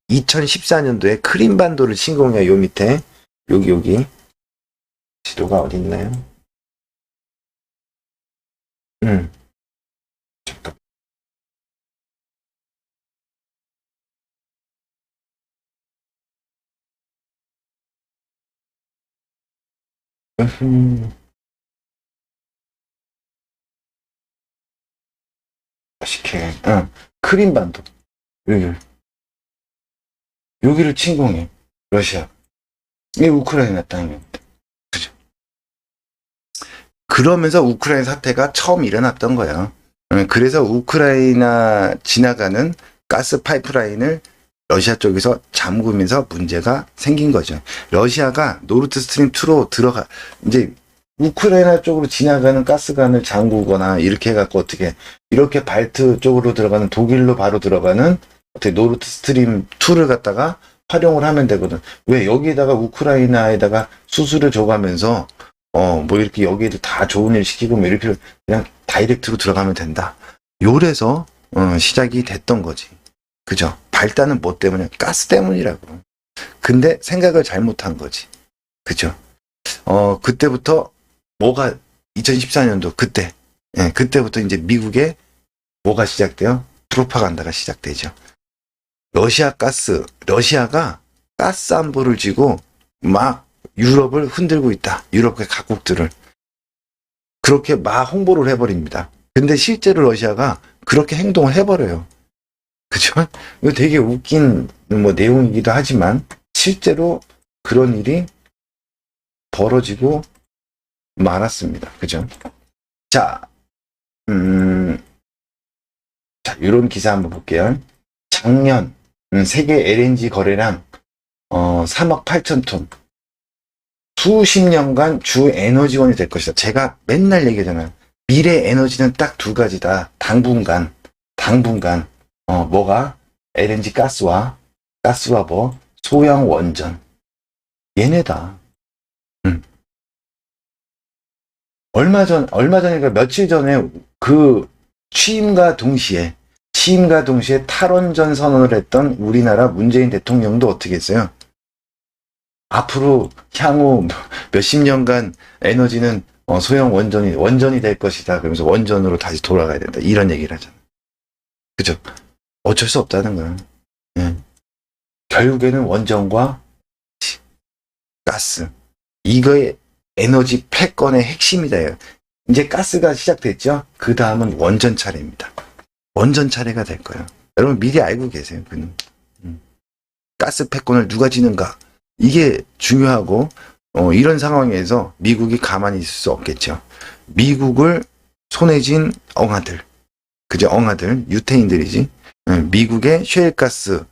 2014년도에 크림반도를 침공해요. 요 밑에 여기 지도가 어디 있나요? 잠깐. 시켜. 크림반도. 여기를 침공해. 러시아. 이게 우크라이나 땅입니다. 그죠? 그러면서 우크라이나 사태가 처음 일어났던 거예요. 그래서 우크라이나 지나가는 가스 파이프라인을 러시아 쪽에서 잠그면서 문제가 생긴 거죠. 러시아가 노르트 스트림 2로 이제 우크라이나 쪽으로 지나가는 가스관을 잠그거나 이렇게 해갖고 어떻게, 이렇게 발트 쪽으로 들어가는 독일로 바로 들어가는 어떻게 노르트 스트림 2를 갖다가 활용을 하면 되거든. 왜 여기에다가 우크라이나에다가 수수료 줘가면서 뭐 이렇게 여기에도 다 좋은 일 시키고 뭐 이렇게 그냥 다이렉트로 들어가면 된다. 요래서 시작이 됐던 거지. 그죠? 발단은 뭐 때문에? 가스 때문이라고. 근데 생각을 잘못한 거지. 그죠? 그때부터 뭐가 2014년도 그때부터 이제 미국에 뭐가 시작돼요? 프로파간다가 시작되죠. 러시아가 가스 안보를 쥐고 막 유럽을 흔들고 있다. 유럽의 각국들을. 그렇게 막 홍보를 해버립니다. 근데 실제로 러시아가 그렇게 행동을 해버려요. 그죠? 이거 되게 웃긴 뭐 내용이기도 하지만 실제로 그런 일이 벌어지고 말았습니다. 그죠? 자, 이런 기사 한번 볼게요. 작년 세계 LNG 거래량 3억 8천 톤. 수십 년간 주 에너지원이 될 것이다. 제가 맨날 얘기하잖아요. 미래 에너지는 딱 두 가지다. 당분간 뭐가? LNG 가스와 뭐 소형 원전. 얘네다. 얼마 전에, 며칠 전에 그 취임과 동시에 탈원전 선언을 했던 우리나라 문재인 대통령도 어떻게 했어요? 앞으로 향후 몇십 년간 에너지는 소형 원전이 될 것이다. 그러면서 원전으로 다시 돌아가야 된다. 이런 얘기를 하잖아요. 그죠? 어쩔 수 없다는 거예요. 결국에는 원전과 가스. 이거의 에너지 패권의 핵심이다. 이제 가스가 시작됐죠? 그 다음은 원전 차례입니다. 원전 차례가 될 거예요. 여러분 미리 알고 계세요. 가스 패권을 누가 지는가? 이게 중요하고 이런 상황에서 미국이 가만히 있을 수 없겠죠. 미국을 손에 쥔 엉아들. 그죠? 엉아들, 유태인들이지. 미국의 셰일가스를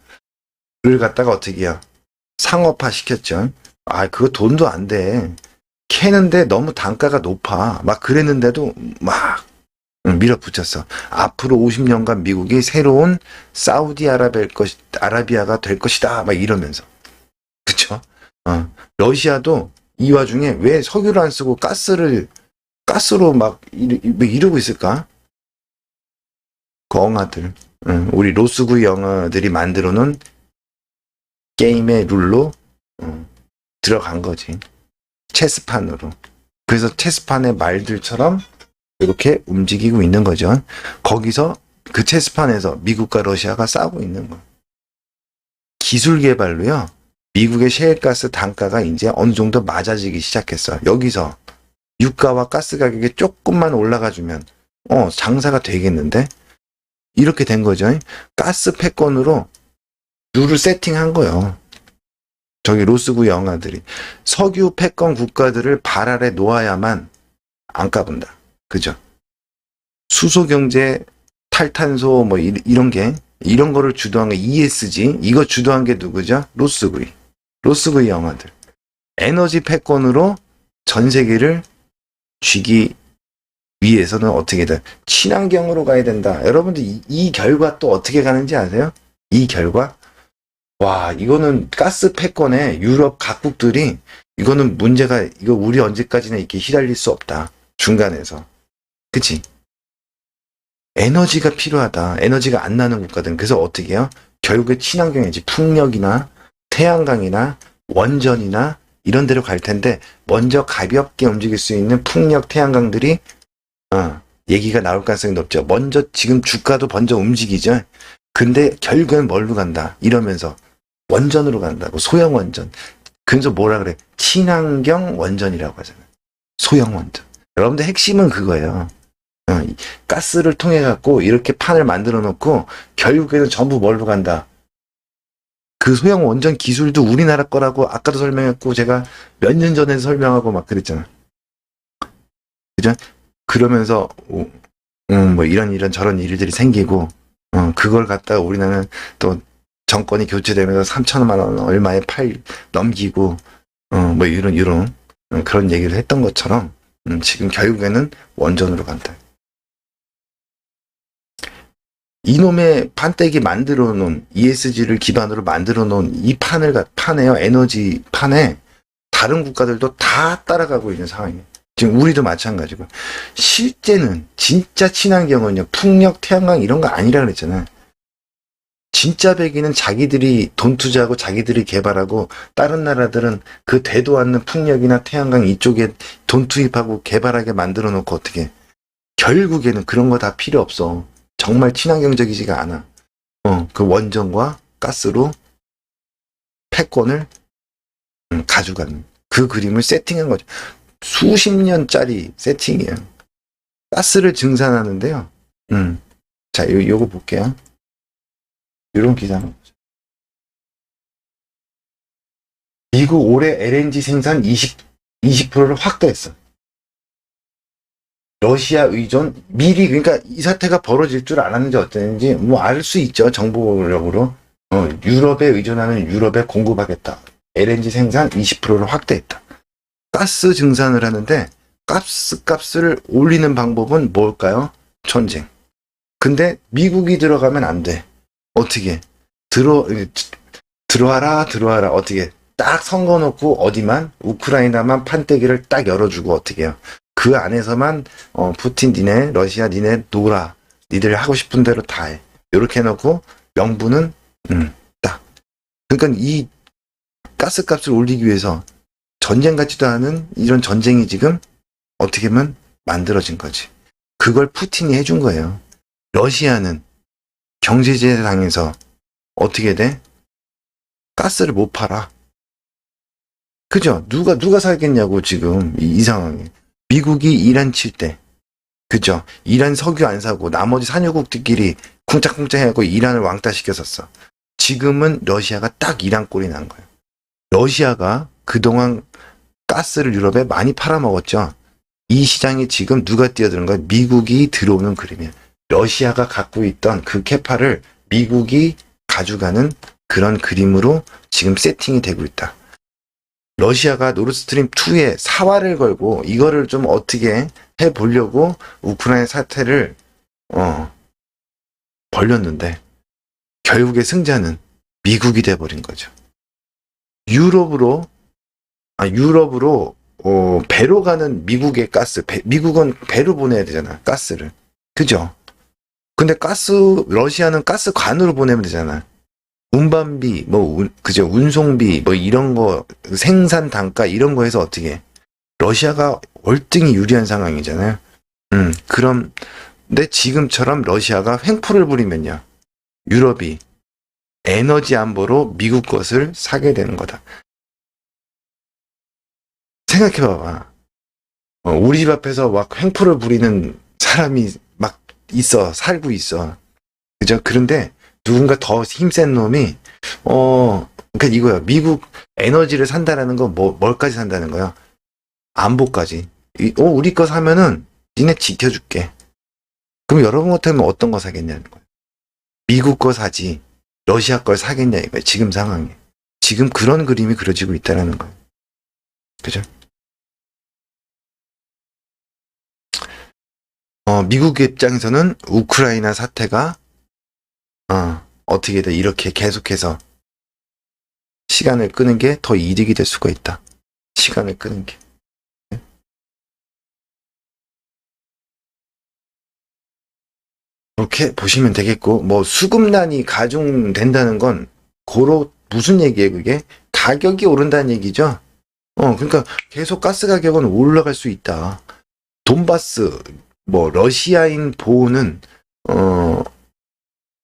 갖다가 어떻게 해요? 상업화 시켰죠. 그거 돈도 안 돼. 캐는데 너무 단가가 높아. 막 그랬는데도 막 밀어붙였어. 앞으로 50년간 미국이 새로운 아라비아가 될 것이다. 막 이러면서. 그쵸? 러시아도 이 와중에 왜 석유를 안 쓰고 가스로 막 이러고 있을까? 그 엉아들. 우리 로스구 영어들이 만들어 놓은 게임의 룰로 들어간 거지. 체스판으로. 그래서 체스판의 말들처럼 이렇게 움직이고 있는 거죠. 거기서 그 체스판에서 미국과 러시아가 싸우고 있는 거예요. 기술 개발로요. 미국의 셰일가스 단가가 이제 어느 정도 맞아지기 시작했어. 여기서 유가와 가스 가격이 조금만 올라가주면 장사가 되겠는데? 이렇게 된 거죠. 가스 패권으로 룰을 세팅한 거예요. 저기 로스구 영화들이. 석유 패권 국가들을 발 아래 놓아야만 안 까분다. 그죠? 수소경제, 탈탄소 뭐 이런 거를 주도한 게 ESG, 이거 주도한 게 누구죠? 로스구이 영화들. 에너지 패권으로 전 세계를 쥐기 위해서는 어떻게든 친환경으로 가야 된다. 여러분들 이 결과 또 어떻게 가는지 아세요? 이 결과? 와, 이거는 가스 패권에 유럽 각국들이 이거는 문제가, 이거 우리 언제까지나 이렇게 시달릴 수 없다. 중간에서. 그치? 에너지가 필요하다. 에너지가 안 나는 국가들은. 그래서 어떻게 해요? 결국에 친환경이지. 풍력이나 태양광이나 원전이나 이런 데로 갈 텐데, 먼저 가볍게 움직일 수 있는 풍력, 태양광들이 얘기가 나올 가능성이 높죠. 먼저 지금 주가도 먼저 움직이죠. 근데 결국엔 뭘로 간다. 이러면서 원전으로 간다고. 소형 원전. 그래서 뭐라 그래? 친환경 원전이라고 하잖아요. 소형 원전. 여러분들 핵심은 그거예요. 가스를 통해 갖고 이렇게 판을 만들어 놓고 결국에는 전부 뭘로 간다. 그 소형 원전 기술도 우리나라 거라고 아까도 설명했고 제가 몇 년 전에 설명하고 막 그랬잖아. 그죠? 그러면서 뭐 이런 저런 일들이 생기고 그걸 갖다가 우리나라는 또 정권이 교체되면서 3천만 원 얼마에 넘기고 뭐 이런 그런 얘기를 했던 것처럼 지금 결국에는 원전으로 간다. 이놈의 판때기 만들어 놓은 ESG를 기반으로 만들어 놓은 이 판에요. 에너지 판에 다른 국가들도 다 따라가고 있는 상황이에요. 지금 우리도 마찬가지고. 실제는 진짜 친환경은요. 풍력, 태양광 이런 거 아니라 그랬잖아요. 진짜 배기는 자기들이 돈 투자하고 자기들이 개발하고 다른 나라들은 그 되도 않는 풍력이나 태양광 이쪽에 돈 투입하고 개발하게 만들어 놓고 어떻게 결국에는 그런 거 다 필요 없어. 정말 친환경적이지가 않아. 그 원전과 가스로 패권을 가져가는 그 그림을 세팅한 거죠. 수십 년짜리 세팅이에요. 가스를 증산하는데요. 자, 요거 볼게요. 이런 기사는 미국 올해 LNG 생산 20%를 확대했어. 러시아 의존 미리, 그러니까 이 사태가 벌어질 줄 알았는지 어땠는지 뭐 알 수 있죠. 정보력으로. 유럽에 의존하는 유럽에 공급하겠다. LNG 생산 20%를 확대했다. 가스 증산을 하는데 가스값을 올리는 방법은 뭘까요? 전쟁. 근데 미국이 들어가면 안 돼. 어떻게? 들어와라. 어떻게? 딱 선거 놓고 어디만? 우크라이나만 판때기를 딱 열어주고 어떻게 해요? 그 안에서만 푸틴 니네, 러시아 니네 놀아. 니들 하고 싶은 대로 다 해. 이렇게 해놓고 명분은 딱. 그러니까 이 가스값을 올리기 위해서 전쟁 같지도 않은 이런 전쟁이 지금 어떻게 보면 만들어진 거지. 그걸 푸틴이 해준 거예요. 러시아는 경제제재 당해서 어떻게 돼? 가스를 못 팔아. 그죠? 누가 살겠냐고 지금 이 상황에. 미국이 이란 칠 때, 그죠? 이란 석유 안 사고 나머지 산유국들끼리 쿵짝쿵짝 해갖고 이란을 왕따시켰었어. 지금은 러시아가 딱 이란 꼴이 난 거예요. 러시아가 그동안 가스를 유럽에 많이 팔아먹었죠. 이 시장에 지금 누가 뛰어드는 거야? 미국이 들어오는 그림이에요. 러시아가 갖고 있던 그 캐파를 미국이 가져가는 그런 그림으로 지금 세팅이 되고 있다. 러시아가 노르스트림 2에 사활을 걸고 이거를 좀 어떻게 해보려고 우크라이나 사태를 벌렸는데 결국에 승자는 미국이 돼버린 거죠. 유럽으로 배로 가는 미국의 가스, 미국은 배로 보내야 되잖아, 가스를. 그죠? 근데 러시아는 가스관으로 보내면 되잖아. 운반비, 운송비, 이런 거, 생산 단가, 이런 거 해서 어떻게 해? 러시아가 월등히 유리한 상황이잖아요. 그런데 지금처럼 러시아가 횡포를 부리면요. 유럽이 에너지 안보로 미국 것을 사게 되는 거다. 생각해봐봐. 우리 집 앞에서 막 횡포를 부리는 사람이 막 살고 있어. 그죠? 그런데 누군가 더 힘센 놈이, 그러니까 이거야. 미국 에너지를 산다라는 건 뭘까지 산다는 거야? 안보까지. 우리 거 사면은 니네 지켜줄게. 그럼 여러분 같으면 어떤 거 사겠냐는 거야. 미국 거 사지. 러시아 걸 사겠냐 이거야. 지금 상황에. 지금 그런 그림이 그려지고 있다는 거야. 그죠? 미국 입장에서는 우크라이나 사태가 어떻게든 이렇게 계속해서 시간을 끄는 게 더 이득이 될 수가 있다. 시간을 끄는 게. 그렇게 보시면 되겠고, 뭐 수급난이 가중된다는 건 고로 무슨 얘기예요, 그게? 가격이 오른다는 얘기죠. 그러니까 계속 가스 가격은 올라갈 수 있다. 돈바스, 뭐 러시아인 보호는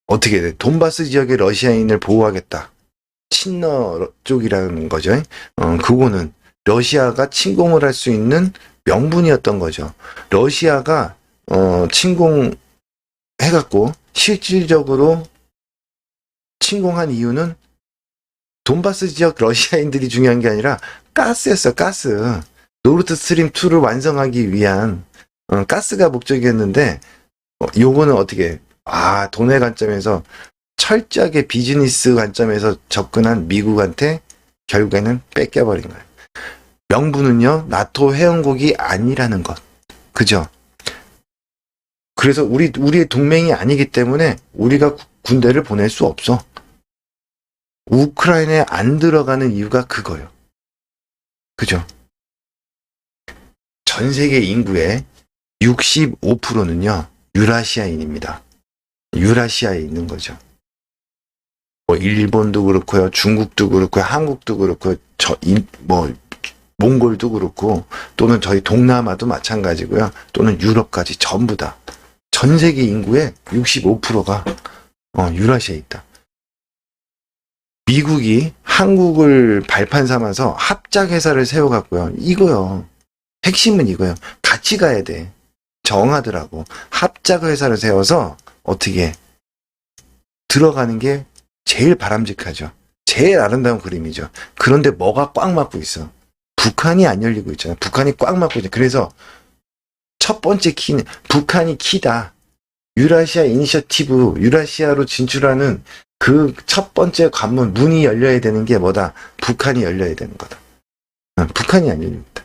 어떻게 돼? 돈바스 지역의 러시아인을 보호하겠다. 친러 쪽이라는 거죠. 그거는 러시아가 침공을 할 수 있는 명분이었던 거죠. 러시아가 침공해갖고 실질적으로 침공한 이유는 돈바스 지역 러시아인들이 중요한 게 아니라 가스였어, 가스. 노르트 스트림 2를 완성하기 위한 가스가 목적이었는데, 요거는 어떻게, 돈의 관점에서 철저하게 비즈니스 관점에서 접근한 미국한테 결국에는 뺏겨버린 거예요. 명분은요, 나토 회원국이 아니라는 것. 그죠? 그래서 우리의 동맹이 아니기 때문에 우리가 군대를 보낼 수 없어. 우크라이나에 안 들어가는 이유가 그거예요. 그죠? 전 세계 인구의 65%는요, 유라시아인입니다. 유라시아에 있는 거죠. 뭐 일본도 그렇고요, 중국도 그렇고요, 한국도 그렇고요, 몽골도 그렇고, 또는 저희 동남아도 마찬가지고요, 또는 유럽까지 전부 다. 전 세계 인구의 65%가 유라시아에 있다. 미국이 한국을 발판 삼아서 합작회사를 세워갔고요. 이거요. 핵심은 이거예요. 같이 가야 돼. 정하더라고. 합작회사를 세워서 어떻게 들어가는 게 제일 바람직하죠. 제일 아름다운 그림이죠. 그런데 뭐가 꽉 막고 있어? 북한이 안 열리고 있잖아. 북한이 꽉 막고 있잖아. 그래서 첫 번째 키는 북한이 키다. 유라시아 이니셔티브, 유라시아로 진출하는 그 첫 번째 관문, 문이 열려야 되는 게 뭐다? 북한이 열려야 되는 거다. 북한이 안 열립니다.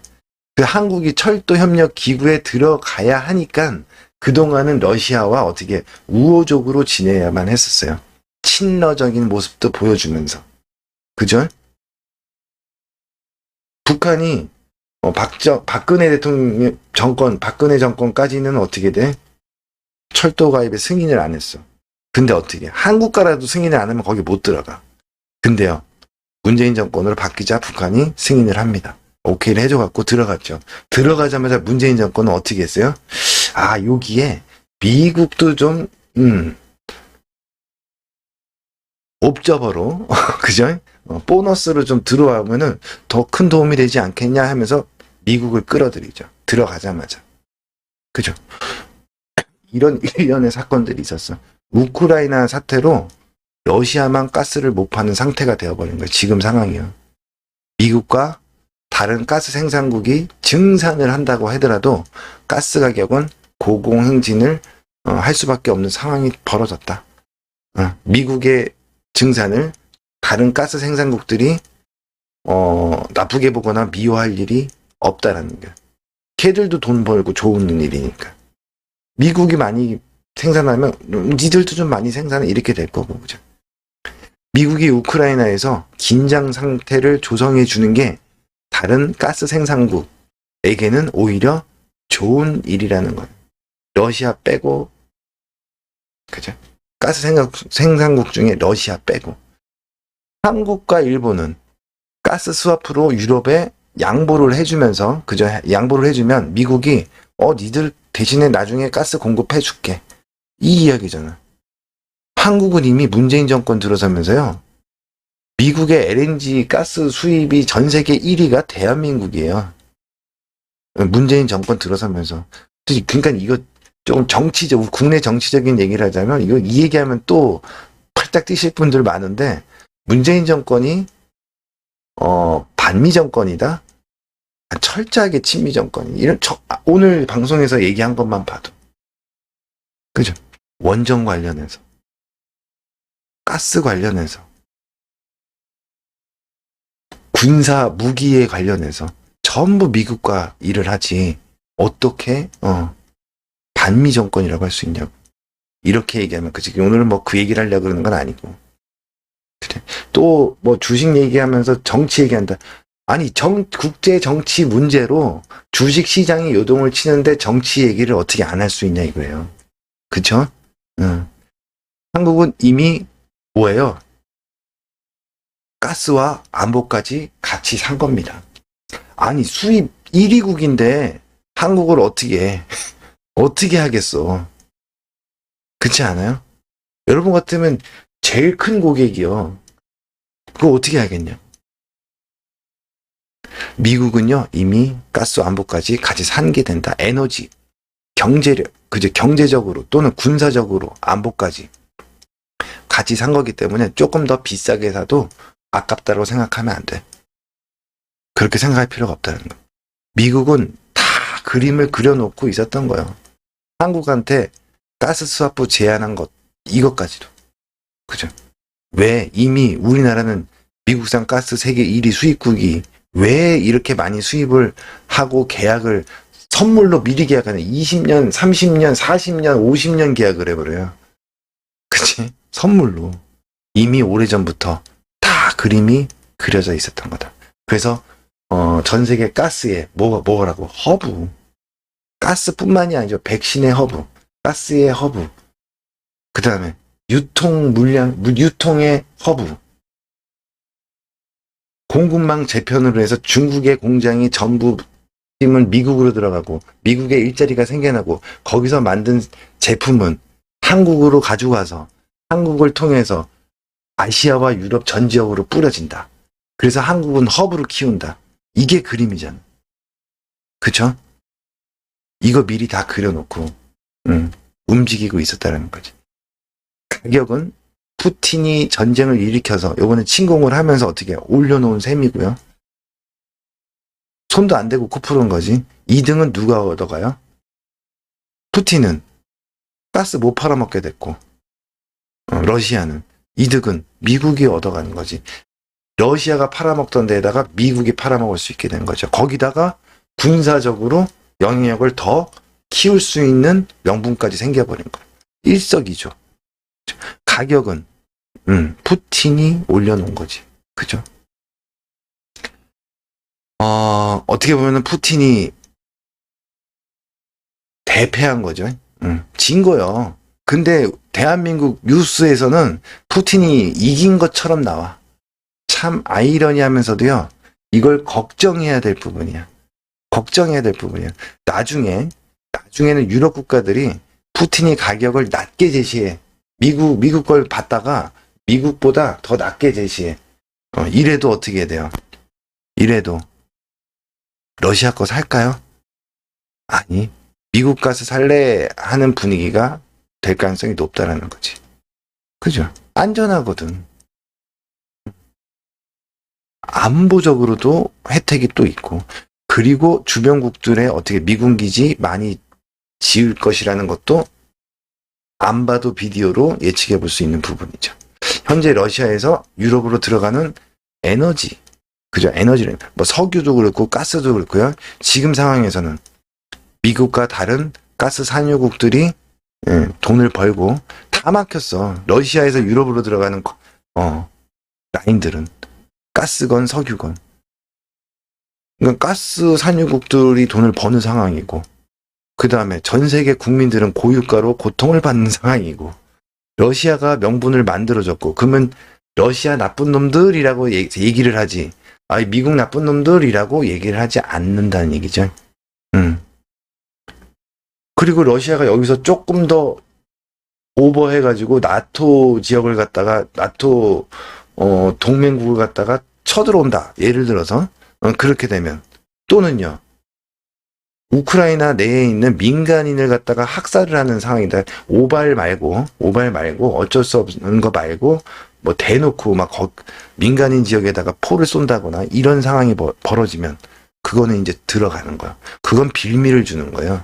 그 한국이 철도협력 기구에 들어가야 하니까 그동안은 러시아와 어떻게 우호적으로 지내야만 했었어요. 친러적인 모습도 보여주면서. 그죠? 북한이 박근혜 대통령 박근혜 정권까지는 어떻게 돼? 철도 가입에 승인을 안 했어. 근데 어떻게? 한국가라도 승인을 안 하면 거기 못 들어가. 근데요, 문재인 정권으로 바뀌자 북한이 승인을 합니다. 오케이를 해줘갖고 들어갔죠. 들어가자마자 문재인 정권은 어떻게 했어요? 여기에 미국도 좀, 옵저버로, 그죠? 보너스로 좀 들어오면은 더 큰 도움이 되지 않겠냐 하면서 미국을 끌어들이죠. 들어가자마자. 그죠? 이런 일련의 사건들이 있었어. 우크라이나 사태로 러시아만 가스를 못 파는 상태가 되어버린 거예요. 지금 상황이요. 미국과 다른 가스 생산국이 증산을 한다고 하더라도 가스 가격은 고공행진을 할 수밖에 없는 상황이 벌어졌다. 미국의 증산을 다른 가스 생산국들이 나쁘게 보거나 미워할 일이 없다라는 거예요. 걔들도 돈 벌고 좋은 일이니까. 미국이 많이 생산하면 니들도 좀 많이 생산해 이렇게 될 거고. 그죠? 미국이 우크라이나에서 긴장 상태를 조성해 주는 게 다른 가스 생산국에게는 오히려 좋은 일이라는 거예요. 러시아 빼고, 그죠? 가스 생산국 중에 러시아 빼고. 한국과 일본은 가스 스와프로 유럽에 양보를 해주면서, 그죠? 양보를 해주면 미국이, 니들 대신에 나중에 가스 공급해줄게. 이 이야기잖아. 한국은 이미 문재인 정권 들어서면서요, 미국의 LNG 가스 수입이 전 세계 1위가 대한민국이에요. 문재인 정권 들어서면서. 그러니까 이거 조금 국내 정치적인 얘기를 하자면, 이 얘기하면 또 팔딱 뛰실 분들 많은데, 문재인 정권이, 반미 정권이다? 철저하게 친미 정권이. 오늘 방송에서 얘기한 것만 봐도. 그죠? 원전 관련해서. 가스 관련해서. 군사 무기에 관련해서. 전부 미국과 일을 하지. 어떻게, 반미 정권이라고 할 수 있냐고. 이렇게 얘기하면, 그치? 오늘은 뭐 그 얘기를 하려고 그러는 건 아니고. 그래. 또, 뭐 주식 얘기하면서 정치 얘기한다. 아니, 국제 정치 문제로 주식 시장이 요동을 치는데 정치 얘기를 어떻게 안 할 수 있냐 이거예요. 그쵸? 한국은 이미 뭐예요? 가스와 안보까지 같이 산 겁니다. 아니, 수입 1위국인데 한국을 어떻게 하겠어. 그렇지 않아요? 여러분 같으면 제일 큰 고객이요. 그거 어떻게 하겠냐? 미국은요, 이미 가스 안보까지 같이 산 게 된다. 에너지, 경제력, 그죠? 경제적으로 또는 군사적으로 안보까지 같이 산 거기 때문에 조금 더 비싸게 사도 아깝다고 생각하면 안 돼. 그렇게 생각할 필요가 없다는 거. 미국은 다 그림을 그려놓고 있었던 거예요. 한국한테 가스 스와프 제한한 것, 이것까지도. 그죠? 왜 이미 우리나라는 미국산 가스 세계 1위 수입국이 왜 이렇게 많이 수입을 하고 계약을 선물로 미리 계약하는 20년, 30년, 40년, 50년 계약을 해버려요. 그치? 선물로. 이미 오래전부터 다 그림이 그려져 있었던 거다. 그래서 전 세계 가스에 뭐라고? 허브. 가스뿐만이 아니죠. 백신의 허브. 가스의 허브. 그 다음에 유통의 허브. 공급망 재편으로 해서 중국의 공장이 전부 힘은 미국으로 들어가고 미국의 일자리가 생겨나고 거기서 만든 제품은 한국으로 가지고 와서 한국을 통해서 아시아와 유럽 전 지역으로 뿌려진다. 그래서 한국은 허브로 키운다. 이게 그림이잖아. 그쵸? 이거 미리 다 그려놓고 움직이고 있었다는 거지. 가격은 푸틴이 전쟁을 일으켜서 요번에 침공을 하면서 어떻게 올려놓은 셈이고요. 손도 안 대고 코 푸는 거지. 2등은 누가 얻어가요? 푸틴은 가스 못 팔아먹게 됐고 러시아는. 이득은 미국이 얻어가는 거지. 러시아가 팔아먹던 데에다가 미국이 팔아먹을 수 있게 된 거죠. 거기다가 군사적으로 영향력을 더 키울 수 있는 명분까지 생겨버린 거예요. 일석이조. 가격은 푸틴이 올려놓은 거지. 그죠? 어떻게 보면은 푸틴이 대패한 거죠. 진 거요. 근데 대한민국 뉴스에서는 푸틴이 이긴 것처럼 나와. 참 아이러니하면서도요. 이걸 걱정해야 될 부분이야. 걱정해야 될 부분이야. 나중에는 유럽 국가들이 푸틴이 가격을 낮게 제시해. 미국 걸 받다가 미국보다 더 낮게 제시해. 이래도 어떻게 돼요? 이래도 러시아 거 살까요? 아니, 미국 가서 살래 하는 분위기가 될 가능성이 높다라는 거지. 그죠? 안전하거든. 안보적으로도 혜택이 또 있고, 그리고 주변국들의 어떻게 미군 기지 많이 지을 것이라는 것도 안 봐도 비디오로 예측해 볼 수 있는 부분이죠. 현재 러시아에서 유럽으로 들어가는 에너지, 그죠? 에너지는 뭐 석유도 그렇고 가스도 그렇고요. 지금 상황에서는 미국과 다른 가스 산유국들이 돈을 벌고 다 막혔어. 러시아에서 유럽으로 들어가는 라인들은 가스건 석유건. 그러니까 가스 산유국들이 돈을 버는 상황이고, 그 다음에 전 세계 국민들은 고유가로 고통을 받는 상황이고, 러시아가 명분을 만들어줬고, 그러면 러시아 나쁜 놈들이라고 얘기를 하지. 아, 미국 나쁜 놈들이라고 얘기를 하지 않는다는 얘기죠. 그리고 러시아가 여기서 조금 더 오버해가지고 나토 지역을 갖다가 나토 동맹국을 갖다가 쳐들어온다. 예를 들어서 그렇게 되면 또는요. 우크라이나 내에 있는 민간인을 갖다가 학살을 하는 상황이다. 오발 말고 어쩔 수 없는 거 말고 뭐 대놓고 막 민간인 지역에다가 포를 쏜다거나 이런 상황이 벌어지면 그거는 이제 들어가는 거야. 그건 빌미를 주는 거예요.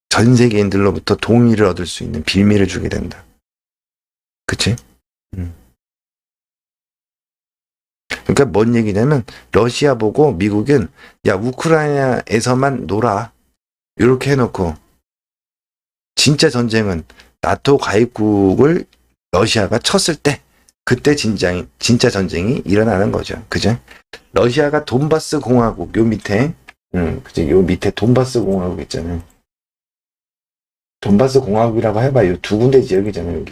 전 세계인들로부터 동의를 얻을 수 있는 빌미를 주게 된다. 그치? 그러니까 뭔 얘기냐면 러시아 보고 미국은 야 우크라이나에서만 놀아 이렇게 해놓고 진짜 전쟁은 나토 가입국을 러시아가 쳤을 때 그때 진짜 전쟁이 일어나는 거죠. 그죠? 러시아가 돈바스 공화국 요 밑에 그죠? 요 밑에 돈바스 공화국 있잖아요. 돈바스 공화국이라고 해봐요. 두 군데 지역이잖아요.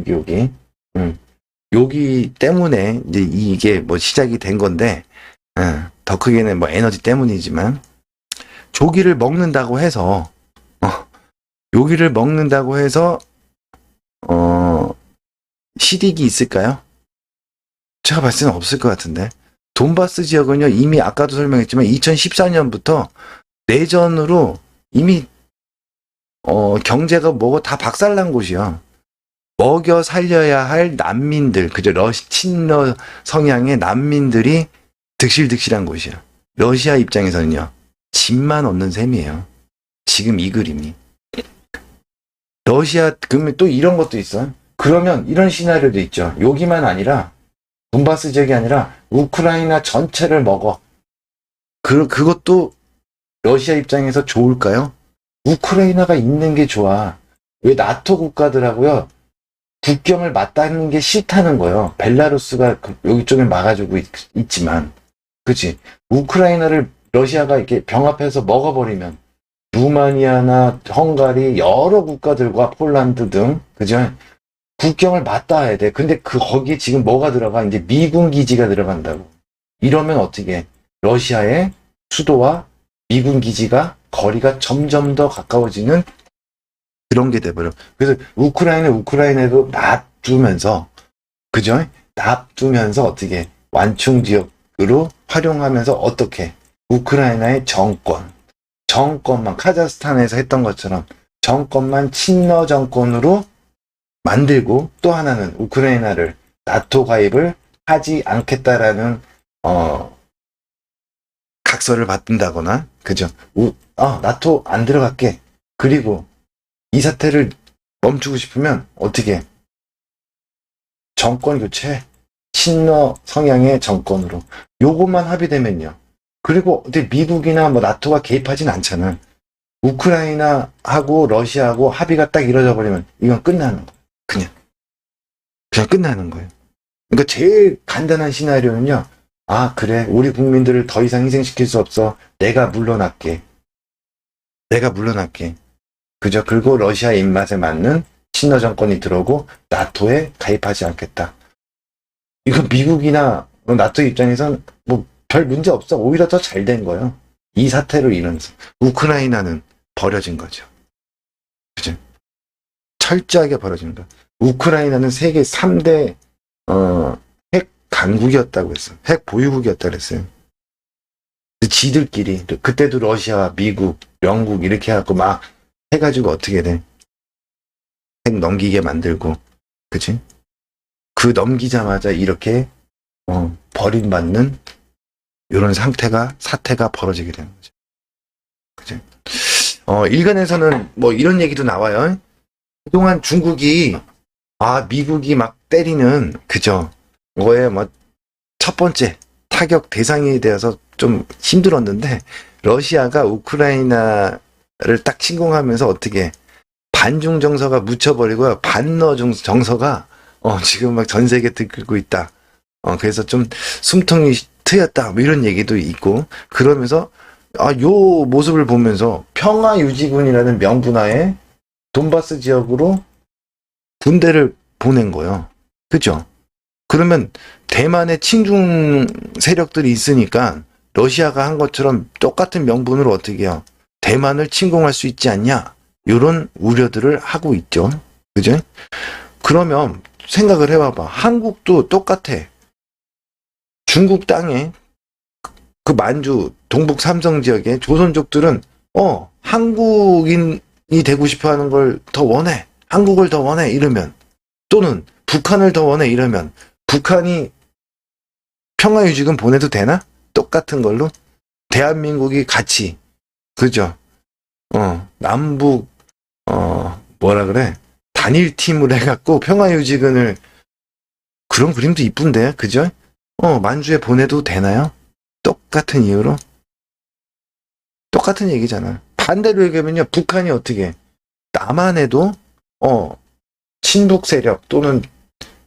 여기. 여기 때문에 이제 이게 뭐 시작이 된 건데 더 크게는 뭐 에너지 때문이지만 조기를 먹는다고 해서 요기를 먹는다고 해서 실익이 있을까요? 제가 봤을 때는 없을 것 같은데 돈바스 지역은요 이미 아까도 설명했지만 2014년부터 내전으로 이미 경제가 뭐고 다 박살난 곳이야. 먹여 살려야 할 난민들, 그죠? 친러 성향의 난민들이 득실득실한 곳이야. 러시아 입장에서는요, 집만 얻는 셈이에요. 지금 이 그림이. 러시아, 그러면 또 이런 것도 있어. 그러면 이런 시나리오도 있죠. 여기만 아니라, 돈바스 지역이 아니라, 우크라이나 전체를 먹어. 그것도 러시아 입장에서 좋을까요? 우크라이나가 있는 게 좋아. 왜 나토 국가들하고요, 국경을 맞닿는 게 싫다는 거예요. 벨라루스가 여기 쪽에 막아주고 있지만, 그치? 우크라이나를 러시아가 이렇게 병합해서 먹어버리면, 루마니아나 헝가리 여러 국가들과 폴란드 등, 그죠? 국경을 맞닿아야 돼. 근데 거기에 지금 뭐가 들어가? 이제 미군 기지가 들어간다고. 이러면 어떻게? 러시아의 수도와 미군 기지가 거리가 점점 더 가까워지는 그런 게 돼버려. 그래서 우크라이나도 놔두면서, 그죠? 놔두면서 어떻게 완충 지역으로 활용하면서 어떻게 우크라이나의 정권만 카자흐스탄에서 했던 것처럼 정권만 친러 정권으로 만들고 또 하나는 우크라이나를 나토 가입을 하지 않겠다라는 각서를 받는다거나, 그죠? 나토 안 들어갈게. 그리고 이 사태를 멈추고 싶으면 어떻게 정권 교체 친러 성향의 정권으로 요것만 합의되면요. 그리고 근데 미국이나 뭐 나토가 개입하진 않잖아. 우크라이나하고 러시아하고 합의가 딱 이루어져 버리면 이건 끝나는 거예요. 그냥 끝나는 거예요. 그러니까 제일 간단한 시나리오는요. 아 그래 우리 국민들을 더 이상 희생시킬 수 없어. 내가 물러날게. 그죠? 그리고 러시아 입맛에 맞는 친러 정권이 들어오고 나토에 가입하지 않겠다. 이거 미국이나 나토 입장에선 뭐 별 문제 없어. 오히려 더 잘 된 거예요. 이 사태로 인해서 우크라이나는 버려진 거죠. 그죠? 철저하게 버려진 거. 우크라이나는 세계 3대 핵 강국이었다고 했어. 핵 보유국이었다고 했어요. 지들끼리 그때도 러시아, 미국, 영국 이렇게 해갖고 막 해가지고 어떻게 돼? 핵 넘기게 만들고, 그치? 그 넘기자마자 이렇게 버림받는 이런 사태가 벌어지게 되는 거죠. 그치? 일간에서는 뭐 이런 얘기도 나와요. 그동안 중국이 미국이 막 때리는 그죠? 거에 뭐 첫 번째 타격 대상이 되어서 좀 힘들었는데 러시아가 우크라이나를 딱 침공하면서 어떻게 반중 정서가 묻혀버리고요. 반러 정서가 지금 막 전 세계 들끓고 있다. 그래서 좀 숨통이 트였다. 뭐 이런 얘기도 있고 그러면서 요 모습을 보면서 평화유지군이라는 명분하에 돈바스 지역으로 군대를 보낸 거예요. 그죠? 그러면 대만에 친중 세력들이 있으니까 러시아가 한 것처럼 똑같은 명분으로 어떻게 해요? 대만을 침공할 수 있지 않냐? 이런 우려들을 하고 있죠. 그죠? 그러면 생각을 해봐봐. 한국도 똑같아. 중국 땅에 그 만주 동북 삼성 지역의 조선족들은 한국인이 되고 싶어 하는 걸 더 원해. 한국을 더 원해. 이러면 또는 북한을 더 원해. 이러면 북한이 평화유지금 보내도 되나? 똑같은 걸로? 대한민국이 같이 그죠? 남북 뭐라 그래? 단일팀을 해갖고 평화유지근을 그런 그림도 이쁜데 그죠? 만주에 보내도 되나요? 똑같은 이유로? 똑같은 얘기잖아. 반대로 얘기하면요, 북한이 어떻게 남한에도 친북 세력 또는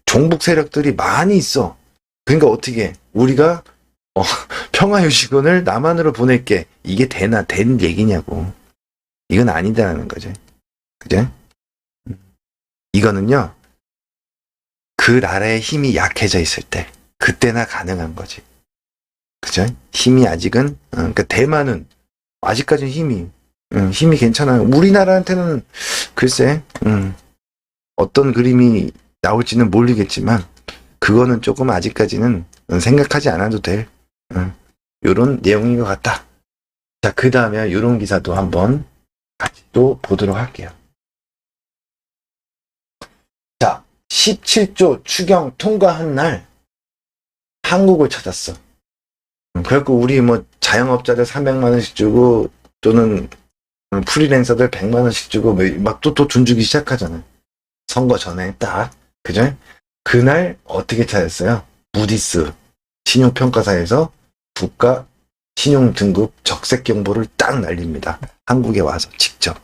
종북 세력들이 많이 있어. 그러니까 어떻게 우리가 평화유지군을 남한으로 보낼게. 이게 된 얘기냐고. 이건 아니다라는 거죠. 그죠? 이거는요, 그 나라의 힘이 약해져 있을 때, 그때나 가능한 거지. 그죠? 힘이 아직은, 그러니까 대만은 아직까지는 힘이 괜찮아요. 우리나라한테는 글쎄, 어떤 그림이 나올지는 모르겠지만, 그거는 조금 아직까지는 생각하지 않아도 될, 요런 내용인 것 같다. 자, 그 다음에 요런 기사도 한번 같이 또 보도록 할게요. 자, 17조 추경 통과한 날, 한국을 찾았어. 그래갖고 우리 뭐 자영업자들 300만원씩 주고, 또는 프리랜서들 100만원씩 주고, 막 또 돈 주기 시작하잖아요. 선거 전에 딱. 그죠? 그날 어떻게 찾았어요? 무디스 신용평가사에서 국가 신용등급 적색 경보를 딱 날립니다. 한국에 와서 직접.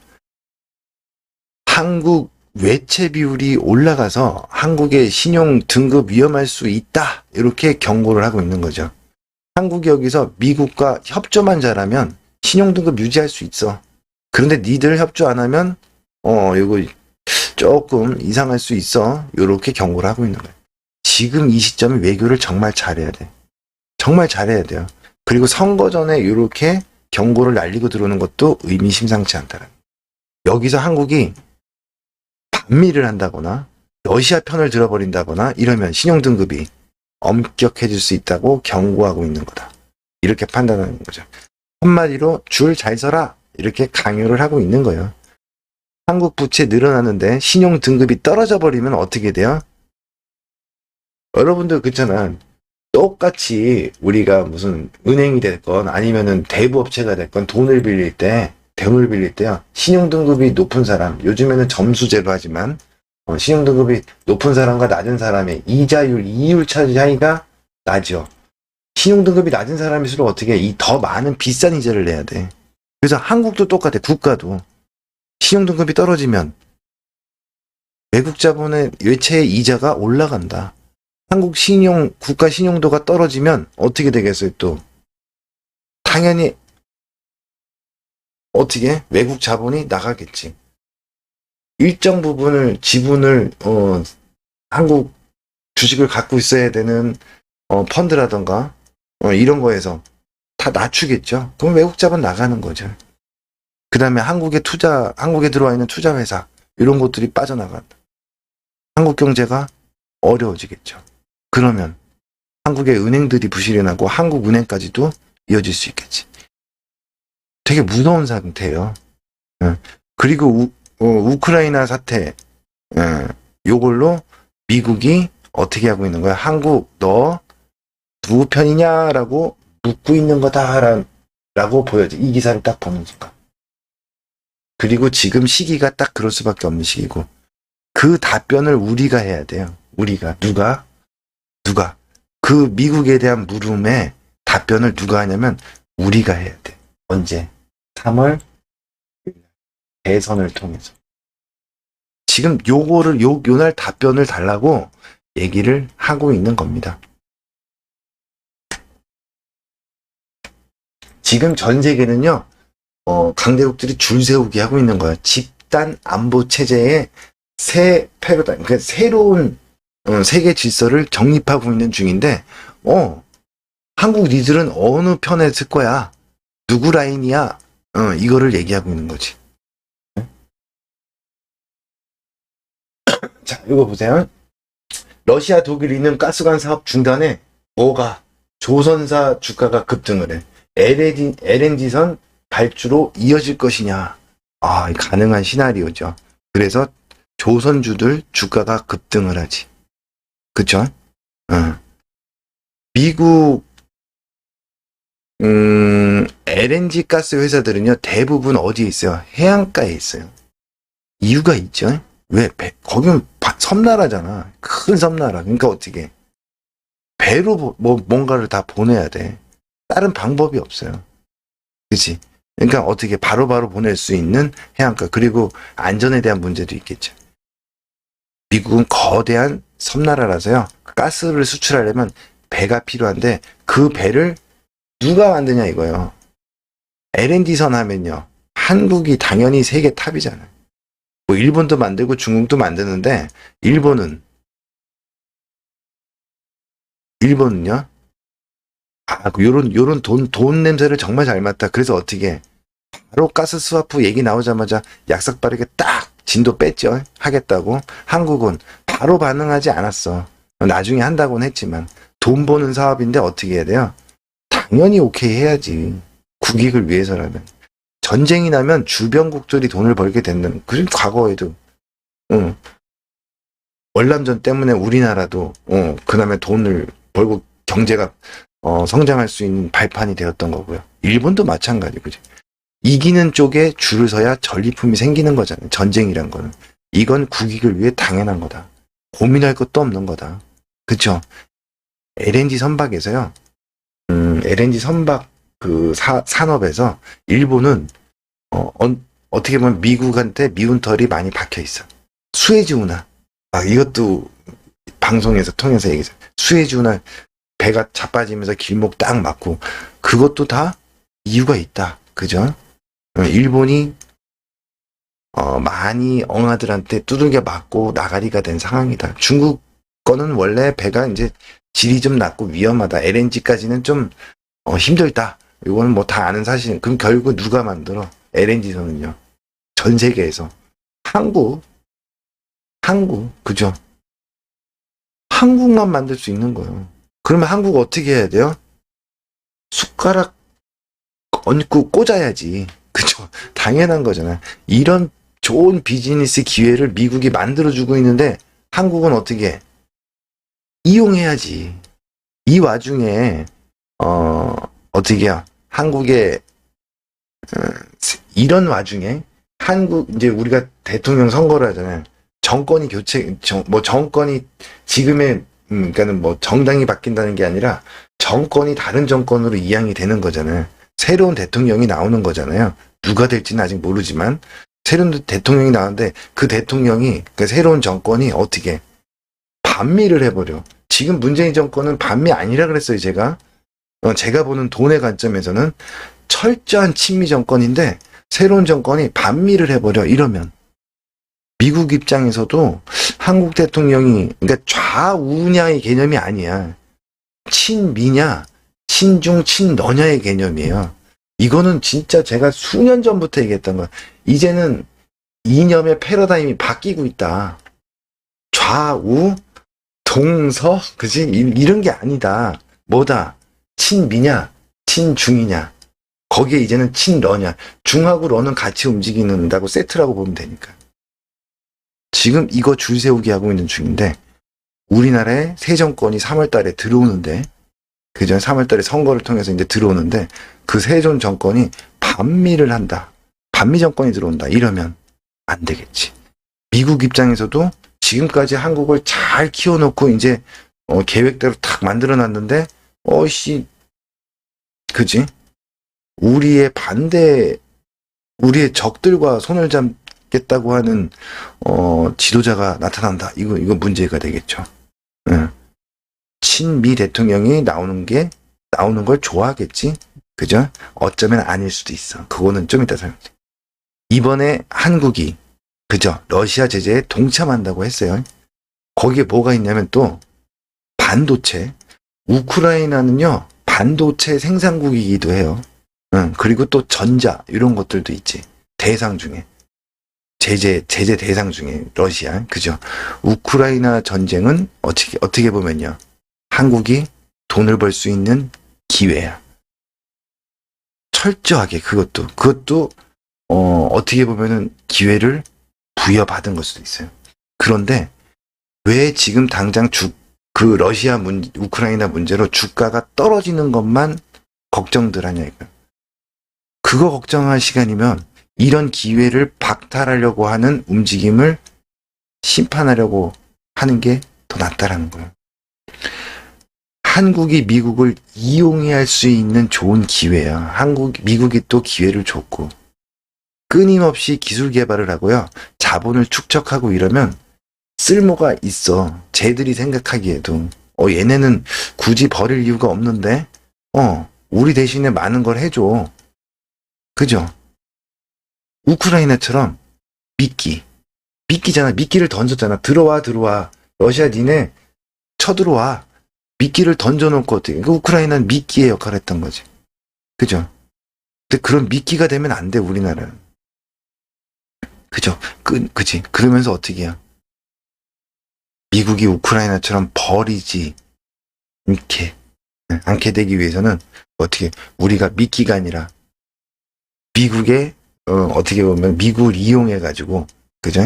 한국 외채 비율이 올라가서 한국의 신용등급 위험할 수 있다. 이렇게 경고를 하고 있는 거죠. 한국이 여기서 미국과 협조만 잘하면 신용등급 유지할 수 있어. 그런데 니들 협조 안 하면 이거 조금 이상할 수 있어. 이렇게 경고를 하고 있는 거예요. 지금 이 시점에 외교를 정말 잘해야 돼. 정말 잘해야 돼요. 그리고 선거 전에 이렇게 경고를 날리고 들어오는 것도 의미심상치 않다는. 여기서 한국이 반미를 한다거나 러시아 편을 들어버린다거나 이러면 신용등급이 엄격해질 수 있다고 경고하고 있는 거다. 이렇게 판단하는 거죠. 한마디로 줄 잘 서라 이렇게 강요를 하고 있는 거예요. 한국 부채 늘어나는데 신용등급이 떨어져 버리면 어떻게 돼요? 여러분들 그렇잖아. 똑같이 우리가 무슨 은행이 됐건 아니면은 대부업체가 됐건 돈을 빌릴 때요. 신용등급이 높은 사람, 요즘에는 점수제로 하지만 신용등급이 높은 사람과 낮은 사람의 이자율, 이율 차이가 나죠. 신용등급이 낮은 사람일수록 어떻게 이 더 많은 비싼 이자를 내야 돼. 그래서 한국도 똑같아. 국가도 신용등급이 떨어지면 외국 자본의 외채의 이자가 올라간다. 한국 국가 신용도가 떨어지면 어떻게 되겠어요, 또? 당연히, 어떻게? 외국 자본이 나가겠지. 일정 부분을, 지분을, 한국 주식을 갖고 있어야 되는, 펀드라던가, 이런 거에서 다 낮추겠죠. 그럼 외국 자본 나가는 거죠. 그 다음에 한국에 들어와 있는 투자 회사, 이런 것들이 빠져나간다. 한국 경제가 어려워지겠죠. 그러면 한국의 은행들이 부실이 나고 한국 은행까지도 이어질 수 있겠지. 되게 무서운 상태예요. 그리고 우크라이나 사태, 요걸로 미국이 어떻게 하고 있는 거야? 한국 너 누구 편이냐라고 묻고 있는 거다라고 보여져. 이 기사를 딱 보는 순간. 그리고 지금 시기가 딱 그럴 수밖에 없는 시기고 그 답변을 우리가 해야 돼요. 우리가. 누가? 그 미국에 대한 물음에 답변을 누가 하냐면 우리가 해야 돼. 언제? 3월 대선을 통해서. 지금 요날 답변을 달라고 얘기를 하고 있는 겁니다. 지금 전 세계는요, 강대국들이 줄 세우기 하고 있는 거예요. 집단 안보 체제의 새 패러다임, 그러니까 새로운 세계 질서를 정립하고 있는 중인데, 한국 니들은 어느 편에 쓸 거야? 누구 라인이야? 이거를 얘기하고 있는 거지. 자, 이거 보세요. 러시아, 독일이는 가스관 사업 중단에 뭐가? 조선사 주가가 급등을 해. LNG선 발주로 이어질 것이냐? 가능한 시나리오죠. 그래서 조선주들 주가가 급등을 하지. 그쵸? 미국 LNG 가스 회사들은요, 대부분 어디에 있어요? 해안가에 있어요. 이유가 있죠. 왜? 거기는 섬나라잖아. 큰 섬나라. 그러니까 어떻게 배로 뭔가를 다 보내야 돼. 다른 방법이 없어요. 그치? 그러니까 어떻게 바로바로 보낼 수 있는 해안가. 그리고 안전에 대한 문제도 있겠죠. 미국은 거대한 섬나라라서요. 가스를 수출하려면 배가 필요한데 그 배를 누가 만드냐 이거예요. LNG선 하면요. 한국이 당연히 세계 탑이잖아요. 뭐 일본도 만들고 중국도 만드는데 일본은요. 요런 돈 냄새를 정말 잘 맡다. 그래서 어떻게 바로 가스 스와프 얘기 나오자마자 약삭 빠르게 딱 진도 뺐죠. 하겠다고. 한국은 바로 반응하지 않았어. 나중에 한다고는 했지만 돈 버는 사업인데 어떻게 해야 돼요? 당연히 오케이 해야지. 국익을 위해서라면. 전쟁이 나면 주변국들이 돈을 벌게 된다는. 그럼 과거에도 월남전 때문에 우리나라도 그다음에 돈을 벌고 경제가 성장할 수 있는 발판이 되었던 거고요. 일본도 마찬가지. 그죠? 이기는 쪽에 줄을 서야 전리품이 생기는 거잖아요. 전쟁이란 거는. 이건 국익을 위해 당연한 거다. 고민할 것도 없는 거다. 그쵸? LNG 선박에서요. LNG 선박 산업에서 일본은 어떻게 보면 미국한테 미운 털이 많이 박혀 있어. 수에즈 운하. 이것도 방송에서 통해서 얘기했어요. 수에즈 운하 배가 자빠지면서 길목 딱 막고 그것도 다 이유가 있다. 그죠? 일본이 많이 엉아들한테 두들겨 맞고 나가리가 된 상황이다. 중국 거는 원래 배가 이제 질이 좀 낮고 위험하다. LNG까지는 좀 힘들다. 이거는 뭐 다 아는 사실. 그럼 결국 누가 만들어? LNG선은요. 전 세계에서 한국, 그죠? 한국만 만들 수 있는 거예요. 그러면 한국 어떻게 해야 돼요? 숟가락 얹고 꽂아야지. 그죠? 당연한 거잖아. 이런 좋은 비즈니스 기회를 미국이 만들어주고 있는데 한국은 어떻게 해? 이용해야지. 이 와중에 어떻게 해요? 한국의 이런 와중에 이제 우리가 대통령 선거를 하잖아요. 정권이 정권이 지금의 그러니까는 뭐 정당이 바뀐다는 게 아니라 정권이 다른 정권으로 이양이 되는 거잖아요. 새로운 대통령이 나오는 거잖아요. 누가 될지는 아직 모르지만 새로운 대통령이 나오는데 그 대통령이 그 새로운 정권이 어떻게 반미를 해버려. 지금 문재인 정권은 반미 아니라 그랬어요. 제가 보는 돈의 관점에서는 철저한 친미 정권인데 새로운 정권이 반미를 해버려. 이러면 미국 입장에서도 한국 대통령이 그러니까 좌우냐의 개념이 아니야. 친미냐 친중 친너냐의 개념이에요. 이거는 진짜 제가 수년 전부터 얘기했던 거야. 이제는 이념의 패러다임이 바뀌고 있다. 좌우 동서 그지 이런 게 아니다. 뭐다? 친미냐 친중이냐 거기에 이제는 친러냐 중하고 러는 같이 움직이는다고 세트라고 보면 되니까. 지금 이거 줄 세우기 하고 있는 중인데 우리나라에 새 정권이 3월 달에 들어오는데 그전 3월 달에 선거를 통해서 이제 들어오는데 그 새로운 정권이 반미를 한다. 반미 정권이 들어온다. 이러면 안 되겠지. 미국 입장에서도 지금까지 한국을 잘 키워놓고 이제 계획대로 탁 만들어놨는데 그지? 우리의 적들과 손을 잡겠다고 하는 지도자가 나타난다. 이거 문제가 되겠죠. 친미 대통령이 나오는 걸 좋아하겠지. 그죠? 어쩌면 아닐 수도 있어. 그거는 좀 이따 설명해. 이번에 한국이 그죠? 러시아 제재에 동참한다고 했어요. 거기에 뭐가 있냐면 또 반도체. 우크라이나는요, 반도체 생산국이기도 해요. 그리고 또 전자, 이런 것들도 있지. 대상 중에. 제재 대상 중에, 러시아. 그죠? 우크라이나 전쟁은 어떻게 보면요. 한국이 돈을 벌 수 있는 기회야. 철저하게 그것도, 어떻게 보면은 기회를 부여받은 걸 수도 있어요. 그런데 왜 지금 당장 러시아 우크라이나 문제로 주가가 떨어지는 것만 걱정들 하냐, 이거. 그거 걱정할 시간이면 이런 기회를 박탈하려고 하는 움직임을 심판하려고 하는 게 더 낫다라는 거예요. 한국이 미국을 이용해야 할 수 있는 좋은 기회야. 미국이 또 기회를 줬고, 끊임없이 기술 개발을 하고요. 자본을 축적하고 이러면 쓸모가 있어. 쟤들이 생각하기에도. 얘네는 굳이 버릴 이유가 없는데, 우리 대신에 많은 걸 해줘. 그죠? 우크라이나처럼 미끼잖아. 미끼를 던졌잖아. 들어와. 러시아 니네 쳐들어와. 미끼를 던져놓고 어떻게. 우크라이나는 미끼의 역할을 했던 거지. 그죠? 근데 그런 미끼가 되면 안 돼, 우리나라는. 그죠? 그치? 그러면서 어떻게 해요? 미국이 우크라이나처럼 버리지 않게 되기 위해서는 어떻게, 우리가 미끼가 아니라 미국의 어떻게 보면 미국을 이용해가지고, 그죠?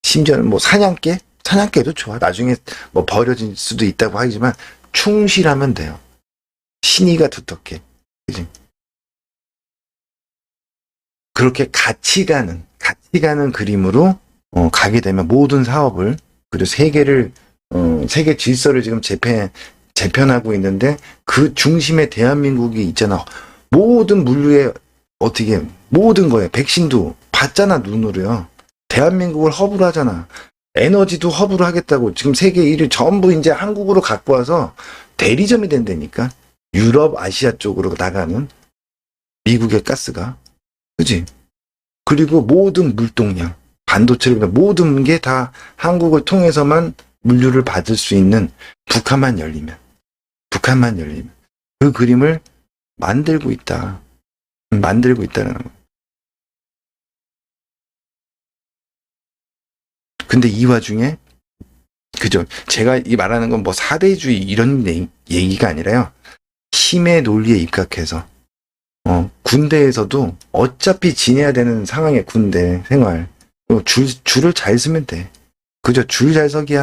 심지어는 뭐 사냥개도 좋아. 나중에 뭐 버려질 수도 있다고 하지만 충실하면 돼요. 신의가 두텁게, 그지? 그렇게 같이 가는 그림으로 가게 되면 모든 사업을, 그리고 세계 질서를 지금 재편하고 있는데 그 중심에 대한민국이 있잖아. 모든 물류에 어떻게 모든 거에 백신도 봤잖아, 눈으로요. 대한민국을 허브로 하잖아. 에너지도 허브로 하겠다고 지금 세계 1위 전부 이제 한국으로 갖고 와서 대리점이 된다니까. 유럽, 아시아 쪽으로 나가는 미국의 가스가, 그지? 그리고 모든 물동량, 반도체를 모든 게 다 한국을 통해서만 물류를 받을 수 있는 북한만 열리면 그 그림을 만들고 있다는 거. 근데 이 와중에, 그죠? 제가 이 말하는 건 뭐 사대주의 이런 얘기가 아니라요. 힘의 논리에 입각해서, 군대에서도 어차피 지내야 되는 상황에 군대 생활, 줄을 잘 쓰면 돼. 그죠? 줄 잘 서기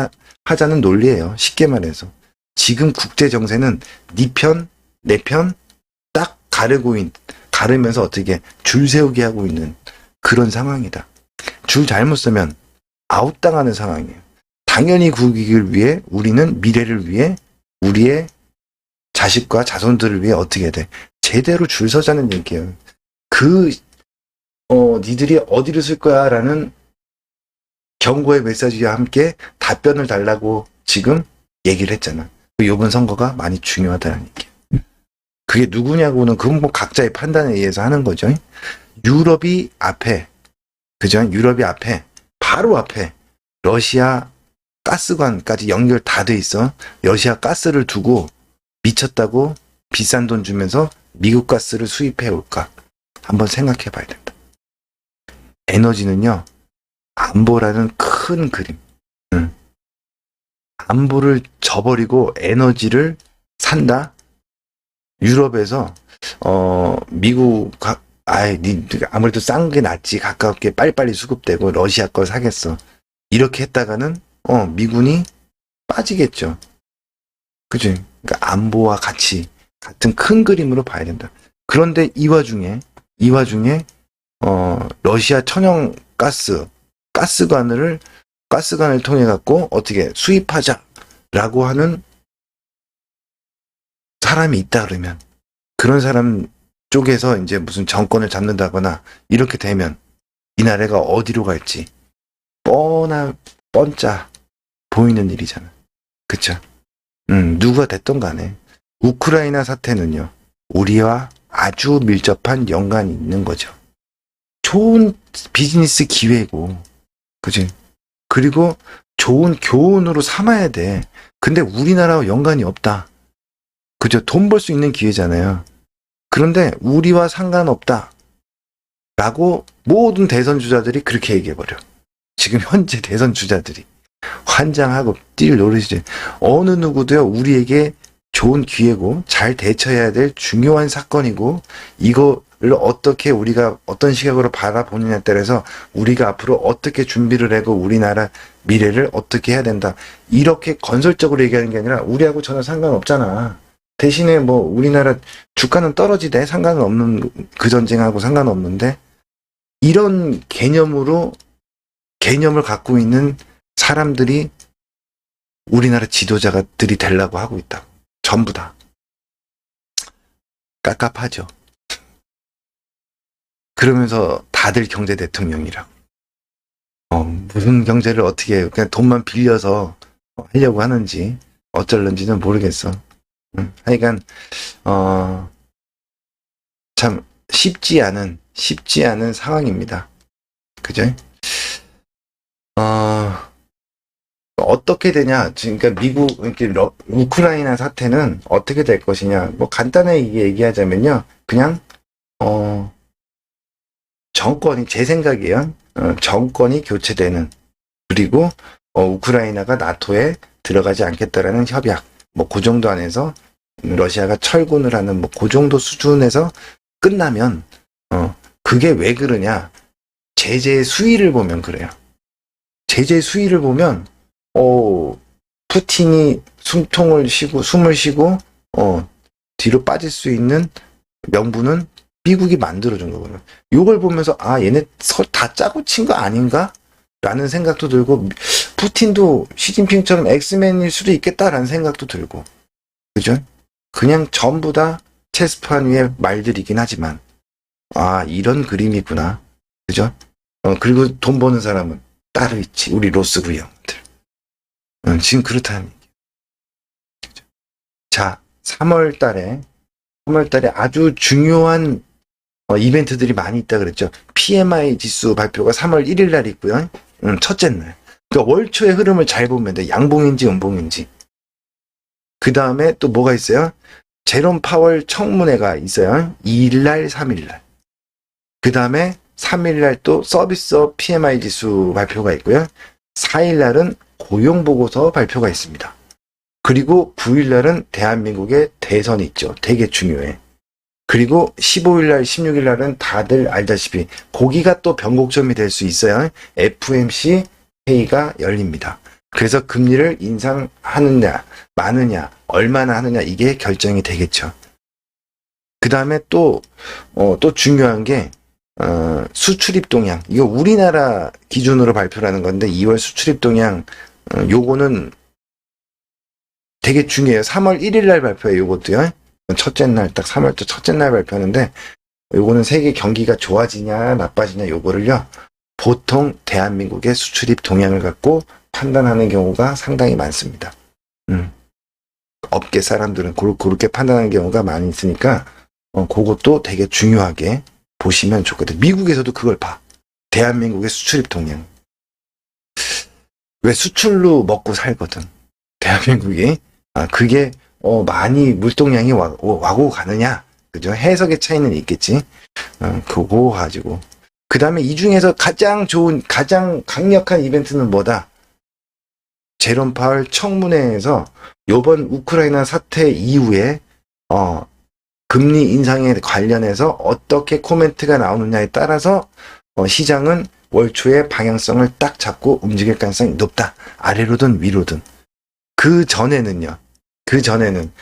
하자는 논리예요. 쉽게 말해서. 지금 국제 정세는 네 편, 내 편 딱 가르면서 어떻게 줄 세우게 하고 있는 그런 상황이다. 줄 잘못 쓰면 아웃당하는 상황이에요. 당연히 국익을 위해, 우리는 미래를 위해, 우리의 자식과 자손들을 위해 어떻게 돼? 제대로 줄 서자는 얘기예요. 니들이 어디를 쓸 거야? 라는 경고의 메시지와 함께 답변을 달라고 지금 얘기를 했잖아. 이번 선거가 많이 중요하다는 얘기예요. 그게 누구냐고는 그건 뭐 각자의 판단에 의해서 하는 거죠. 유럽이 앞에, 그죠? 유럽이 앞에, 바로 앞에 러시아 가스관까지 연결 다 돼 있어. 러시아 가스를 두고 미쳤다고 비싼 돈 주면서 미국 가스를 수입해 올까? 한번 생각해 봐야 된다. 에너지는요, 안보라는 큰 그림. 안보를 저버리고 에너지를 산다? 유럽에서, 아무래도 싼 게 낫지. 가깝게 빨리빨리 수급되고 러시아 걸 사겠어. 이렇게 했다가는, 미군이 빠지겠죠. 그치? 그러니까 안보와 같은 큰 그림으로 봐야 된다. 그런데 이 와중에, 러시아 천연 가스관을 통해 갖고 어떻게 수입하자라고 하는 사람이 있다 그러면, 그런 사람 쪽에서 이제 무슨 정권을 잡는다거나 이렇게 되면 이 나라가 어디로 갈지 뻔짜 보이는 일이잖아. 그쵸? 누가 됐던 간에 우크라이나 사태는요, 우리와 아주 밀접한 연관이 있는 거죠. 좋은 비즈니스 기회고, 그치? 그리고 좋은 교훈으로 삼아야 돼. 근데 우리나라와 연관이 없다. 그죠? 돈 벌 수 있는 기회잖아요. 그런데 우리와 상관없다. 라고 모든 대선 주자들이 그렇게 얘기해버려. 지금 현재 대선 주자들이. 환장하고 뛸 노릇이지. 어느 누구도요, 우리에게 좋은 기회고 잘 대처해야 될 중요한 사건이고 이거를 어떻게 우리가 어떤 시각으로 바라보느냐에 따라서 우리가 앞으로 어떻게 준비를 하고 우리나라 미래를 어떻게 해야 된다. 이렇게 건설적으로 얘기하는 게 아니라 우리하고 전혀 상관없잖아. 대신에 뭐 우리나라 주가는 떨어지되 상관은 없는 그 전쟁하고 상관없는데 이런 개념을 갖고 있는 사람들이 우리나라 지도자들이 되려고 하고 있다. 전부 다. 깝깝하죠. 그러면서 다들 경제 대통령이라고. 무슨 경제를 어떻게 해요. 그냥 돈만 빌려서 하려고 하는지 어쩔런지는 모르겠어. 하여간 참 쉽지 않은 상황입니다. 그죠? 어떻게 되냐? 그러니까 미국, 이렇게 우크라이나 사태는 어떻게 될 것이냐? 뭐 간단하게 얘기하자면요, 그냥 정권이 제 생각이에요. 정권이 교체되는 그리고 우크라이나가 나토에 들어가지 않겠다라는 협약, 뭐 그 정도 안에서 러시아가 철군을 하는 뭐 그 정도 수준에서 끝나면 그게 왜 그러냐? 제재 수위를 보면 그래요. 제재 수위를 보면 푸틴이 숨을 쉬고 뒤로 빠질 수 있는 명분은 미국이 만들어준 거거든요. 이걸 보면서 얘네 다 짜고 친 거 아닌가? 라는 생각도 들고 푸틴도 시진핑처럼 엑스맨일 수도 있겠다라는 생각도 들고 그죠? 그냥 전부 다 체스판 위의 말들이긴 하지만 이런 그림이구나. 그죠? 그리고 돈 버는 사람은 따로 있지. 우리 로스구 형들. 지금 그렇다는 얘기죠. 자, 3월 달에 아주 중요한 이벤트들이 많이 있다 그랬죠. PMI 지수 발표가 3월 1일 날 있고요. 첫째 날. 그러니까 월초의 흐름을 잘 보면 돼. 양봉인지 음봉인지. 그 다음에 또 뭐가 있어요? 제롬 파월 청문회가 있어요. 2일 날, 3일 날. 그 다음에 3일 날 또 서비스업 PMI 지수 발표가 있고요. 4일 날은 고용보고서 발표가 있습니다. 그리고 9일 날은 대한민국의 대선이 있죠. 되게 중요해. 그리고 15일 날, 16일 날은 다들 알다시피 거기가 또 변곡점이 될 수 있어요. FOMC 회의가 열립니다. 그래서 금리를 인상하느냐, 많으냐, 얼마나 하느냐 이게 결정이 되겠죠. 그 다음에 또 중요한 게 수출입 동향. 이거 우리나라 기준으로 발표라는 건데 2월 수출입 동향 요거는 되게 중요해요. 3월 1일 날 발표해요. 요것도요. 첫째 날, 딱 3월도 첫째 날 발표하는데 요거는 세계 경기가 좋아지냐 나빠지냐 요거를요. 보통 대한민국의 수출입 동향을 갖고 판단하는 경우가 상당히 많습니다. 업계 사람들은 그렇게 판단하는 경우가 많이 있으니까 그것도 되게 중요하게 보시면 좋거든. 미국에서도 그걸 봐. 대한민국의 수출입 동향. 왜 수출로 먹고 살거든. 대한민국이. 그게 많이 물동량이 와고 가느냐. 그죠? 해석의 차이는 있겠지. 그거 가지고. 그 다음에 이 중에서 가장 강력한 이벤트는 뭐다? 제롬 파월 청문회에서 요번 우크라이나 사태 이후에 금리 인상에 관련해서 어떻게 코멘트가 나오느냐에 따라서 시장은 월 초에 방향성을 딱 잡고 움직일 가능성이 높다. 아래로든 위로든. 그 전에는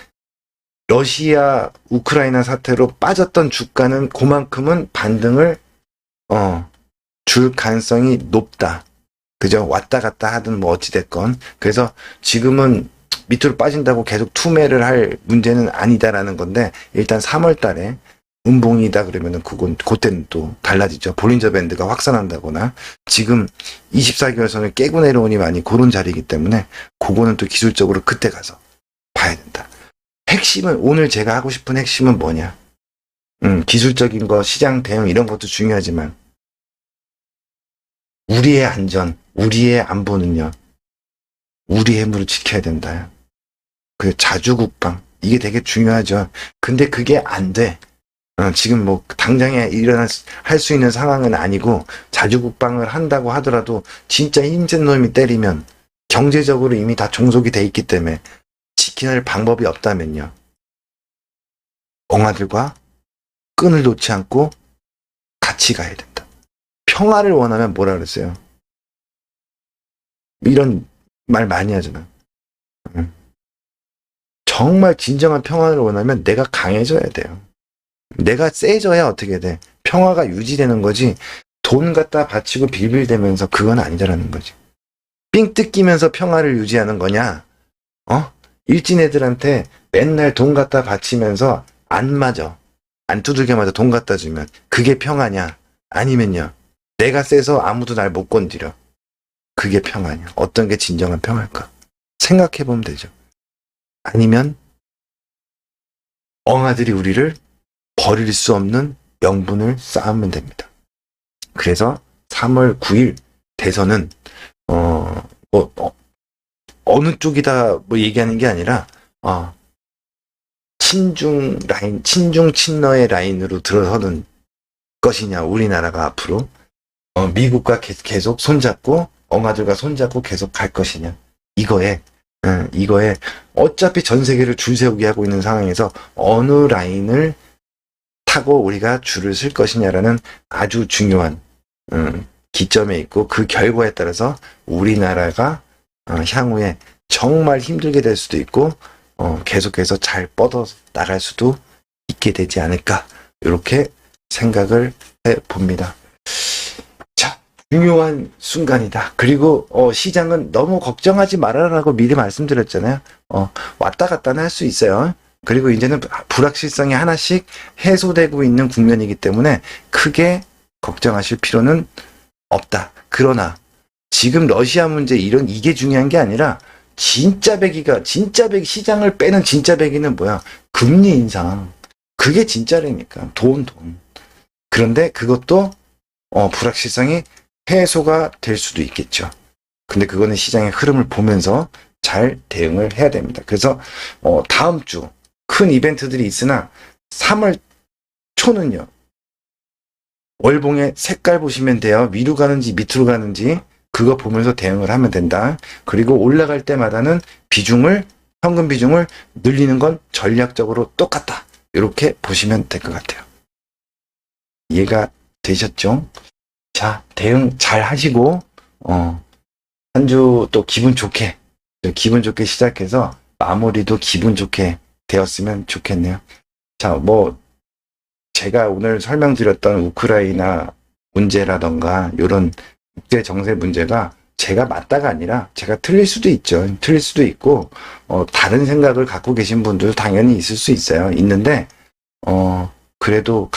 러시아 우크라이나 사태로 빠졌던 주가는 그만큼은 반등을 줄 가능성이 높다. 그죠? 왔다 갔다 하든 뭐 어찌됐건. 그래서 지금은 밑으로 빠진다고 계속 투매를 할 문제는 아니다라는 건데, 일단 3월 달에 음봉이다 그러면은 그때는 또 달라지죠. 볼린저 밴드가 확산한다거나, 지금 24개월선을 깨고 내려오니 많이 그런 자리이기 때문에, 그거는 또 기술적으로 그때 가서 봐야 된다. 오늘 제가 하고 싶은 핵심은 뭐냐? 기술적인 거, 시장 대응 이런 것도 중요하지만, 우리의 안전, 우리의 안보는요, 우리 힘으로 지켜야 된다. 그 자주국방, 이게 되게 중요하죠. 근데 그게 안 돼. 지금 뭐 당장에 할 수 있는 상황은 아니고, 자주국방을 한다고 하더라도 진짜 힘센 놈이 때리면 경제적으로 이미 다 종속이 돼 있기 때문에 지킬 방법이 없다면요, 엉아들과 끈을 놓지 않고 같이 가야 된다. 평화를 원하면 뭐라 그랬어요? 이런 말 많이 하잖아. 정말 진정한 평화를 원하면 내가 강해져야 돼요. 내가 세져야 어떻게 돼? 평화가 유지되는 거지. 돈 갖다 바치고 빌빌대면서 그건 아니다라는 거지. 삥 뜯기면서 평화를 유지하는 거냐? 일진 애들한테 맨날 돈 갖다 바치면서 안 맞아. 안 두들겨 맞아. 돈 갖다 주면. 그게 평화냐? 아니면요, 내가 세서 아무도 날 못 건드려. 그게 평화냐? 어떤 게 진정한 평화일까? 생각해보면 되죠. 아니면 엉아들이 우리를 버릴 수 없는 명분을 쌓으면 됩니다. 그래서 3월 9일 대선은 어느 쪽이다 뭐 얘기하는 게 아니라 친중 라인, 친중 친러의 라인으로 들어서는 것이냐, 우리나라가 앞으로 미국과 계속 손잡고 엉아들과 손잡고 계속 갈 것이냐, 이거에 어차피 전 세계를 줄 세우게 하고 있는 상황에서 어느 라인을 타고 우리가 줄을 쓸 것이냐라는 아주 중요한 기점에 있고, 그 결과에 따라서 우리나라가 향후에 정말 힘들게 될 수도 있고 계속해서 잘 뻗어 나갈 수도 있게 되지 않을까, 이렇게 생각을 해봅니다. 자, 중요한 순간이다. 그리고 시장은 너무 걱정하지 말아라고 미리 말씀드렸잖아요. 왔다 갔다는 할 수 있어요. 그리고 이제는 불확실성이 하나씩 해소되고 있는 국면이기 때문에 크게 걱정하실 필요는 없다. 그러나 지금 러시아 문제 이게 중요한 게 아니라, 진짜 배기가, 시장을 빼는 진짜 배기는 뭐야? 금리 인상. 그게 진짜라니까. 돈. 그런데 그것도 불확실성이 해소가 될 수도 있겠죠. 근데 그거는 시장의 흐름을 보면서 잘 대응을 해야 됩니다. 그래서 다음 주 큰 이벤트들이 있으나 3월 초는요, 월봉의 색깔 보시면 돼요. 위로 가는지 밑으로 가는지 그거 보면서 대응을 하면 된다. 그리고 올라갈 때마다는 현금 비중을 늘리는 건 전략적으로 똑같다. 이렇게 보시면 될 것 같아요. 이해가 되셨죠? 자, 대응 잘 하시고 한 주 또 기분 좋게 시작해서 마무리도 기분 좋게 되었으면 좋겠네요. 자, 제가 오늘 설명드렸던 우크라이나 문제라던가 이런 국제 정세 문제가 제가 맞다가 아니라 제가 틀릴 수도 있죠. 틀릴 수도 있고 다른 생각을 갖고 계신 분들 당연히 있을 수 있어요. 있는데 그래도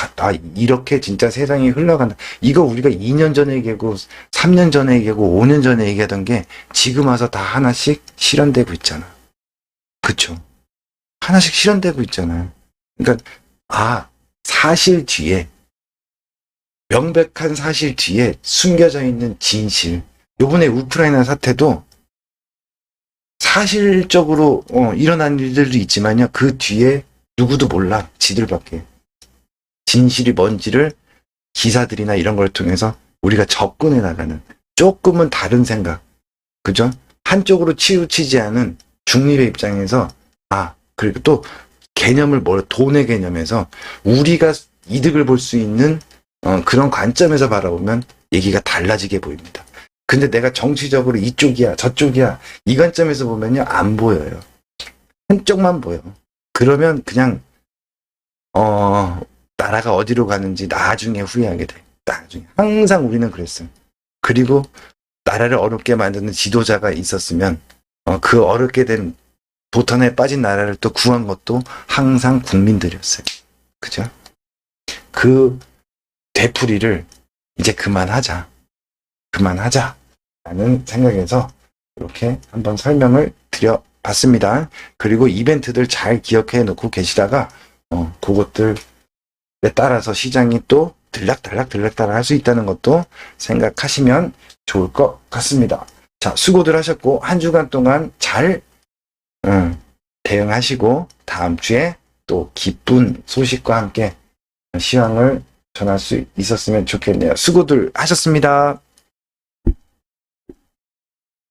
이렇게 진짜 세상이 흘러간다. 이거 우리가 2년 전에 얘기하고 3년 전에 얘기하고 5년 전에 얘기하던 게 지금 와서 다 하나씩 실현되고 있잖아. 그쵸? 하나씩 실현되고 있잖아요. 그러니까 사실 뒤에, 명백한 사실 뒤에 숨겨져 있는 진실. 요번에 우크라이나 사태도 사실적으로 일어난 일들도 있지만요, 그 뒤에 누구도 몰라. 지들밖에. 진실이 뭔지를 기사들이나 이런 걸 통해서 우리가 접근해 나가는 조금은 다른 생각. 그죠? 한쪽으로 치우치지 않은 중립의 입장에서 그리고 또 개념을 돈의 개념에서 우리가 이득을 볼 수 있는 그런 관점에서 바라보면 얘기가 달라지게 보입니다. 근데 내가 정치적으로 이쪽이야 저쪽이야 이 관점에서 보면요, 안 보여요. 한쪽만 보여. 그러면 그냥 나라가 어디로 가는지 나중에 후회하게 돼. 나중에. 항상 우리는 그랬어요. 그리고 나라를 어렵게 만드는 지도자가 있었으면 그 어렵게 된 도탄에 빠진 나라를 또 구한 것도 항상 국민들이었어요. 그죠? 그 되풀이를 이제 그만하자 라는 생각에서 이렇게 한번 설명을 드려봤습니다. 그리고 이벤트들 잘 기억해 놓고 계시다가 그것들에 따라서 시장이 또 들락달락 할 수 있다는 것도 생각하시면 좋을 것 같습니다. 자, 수고들 하셨고, 한 주간 동안 잘, 대응하시고, 다음 주에 또 기쁜 소식과 함께 시황을 전할 수 있었으면 좋겠네요. 수고들 하셨습니다.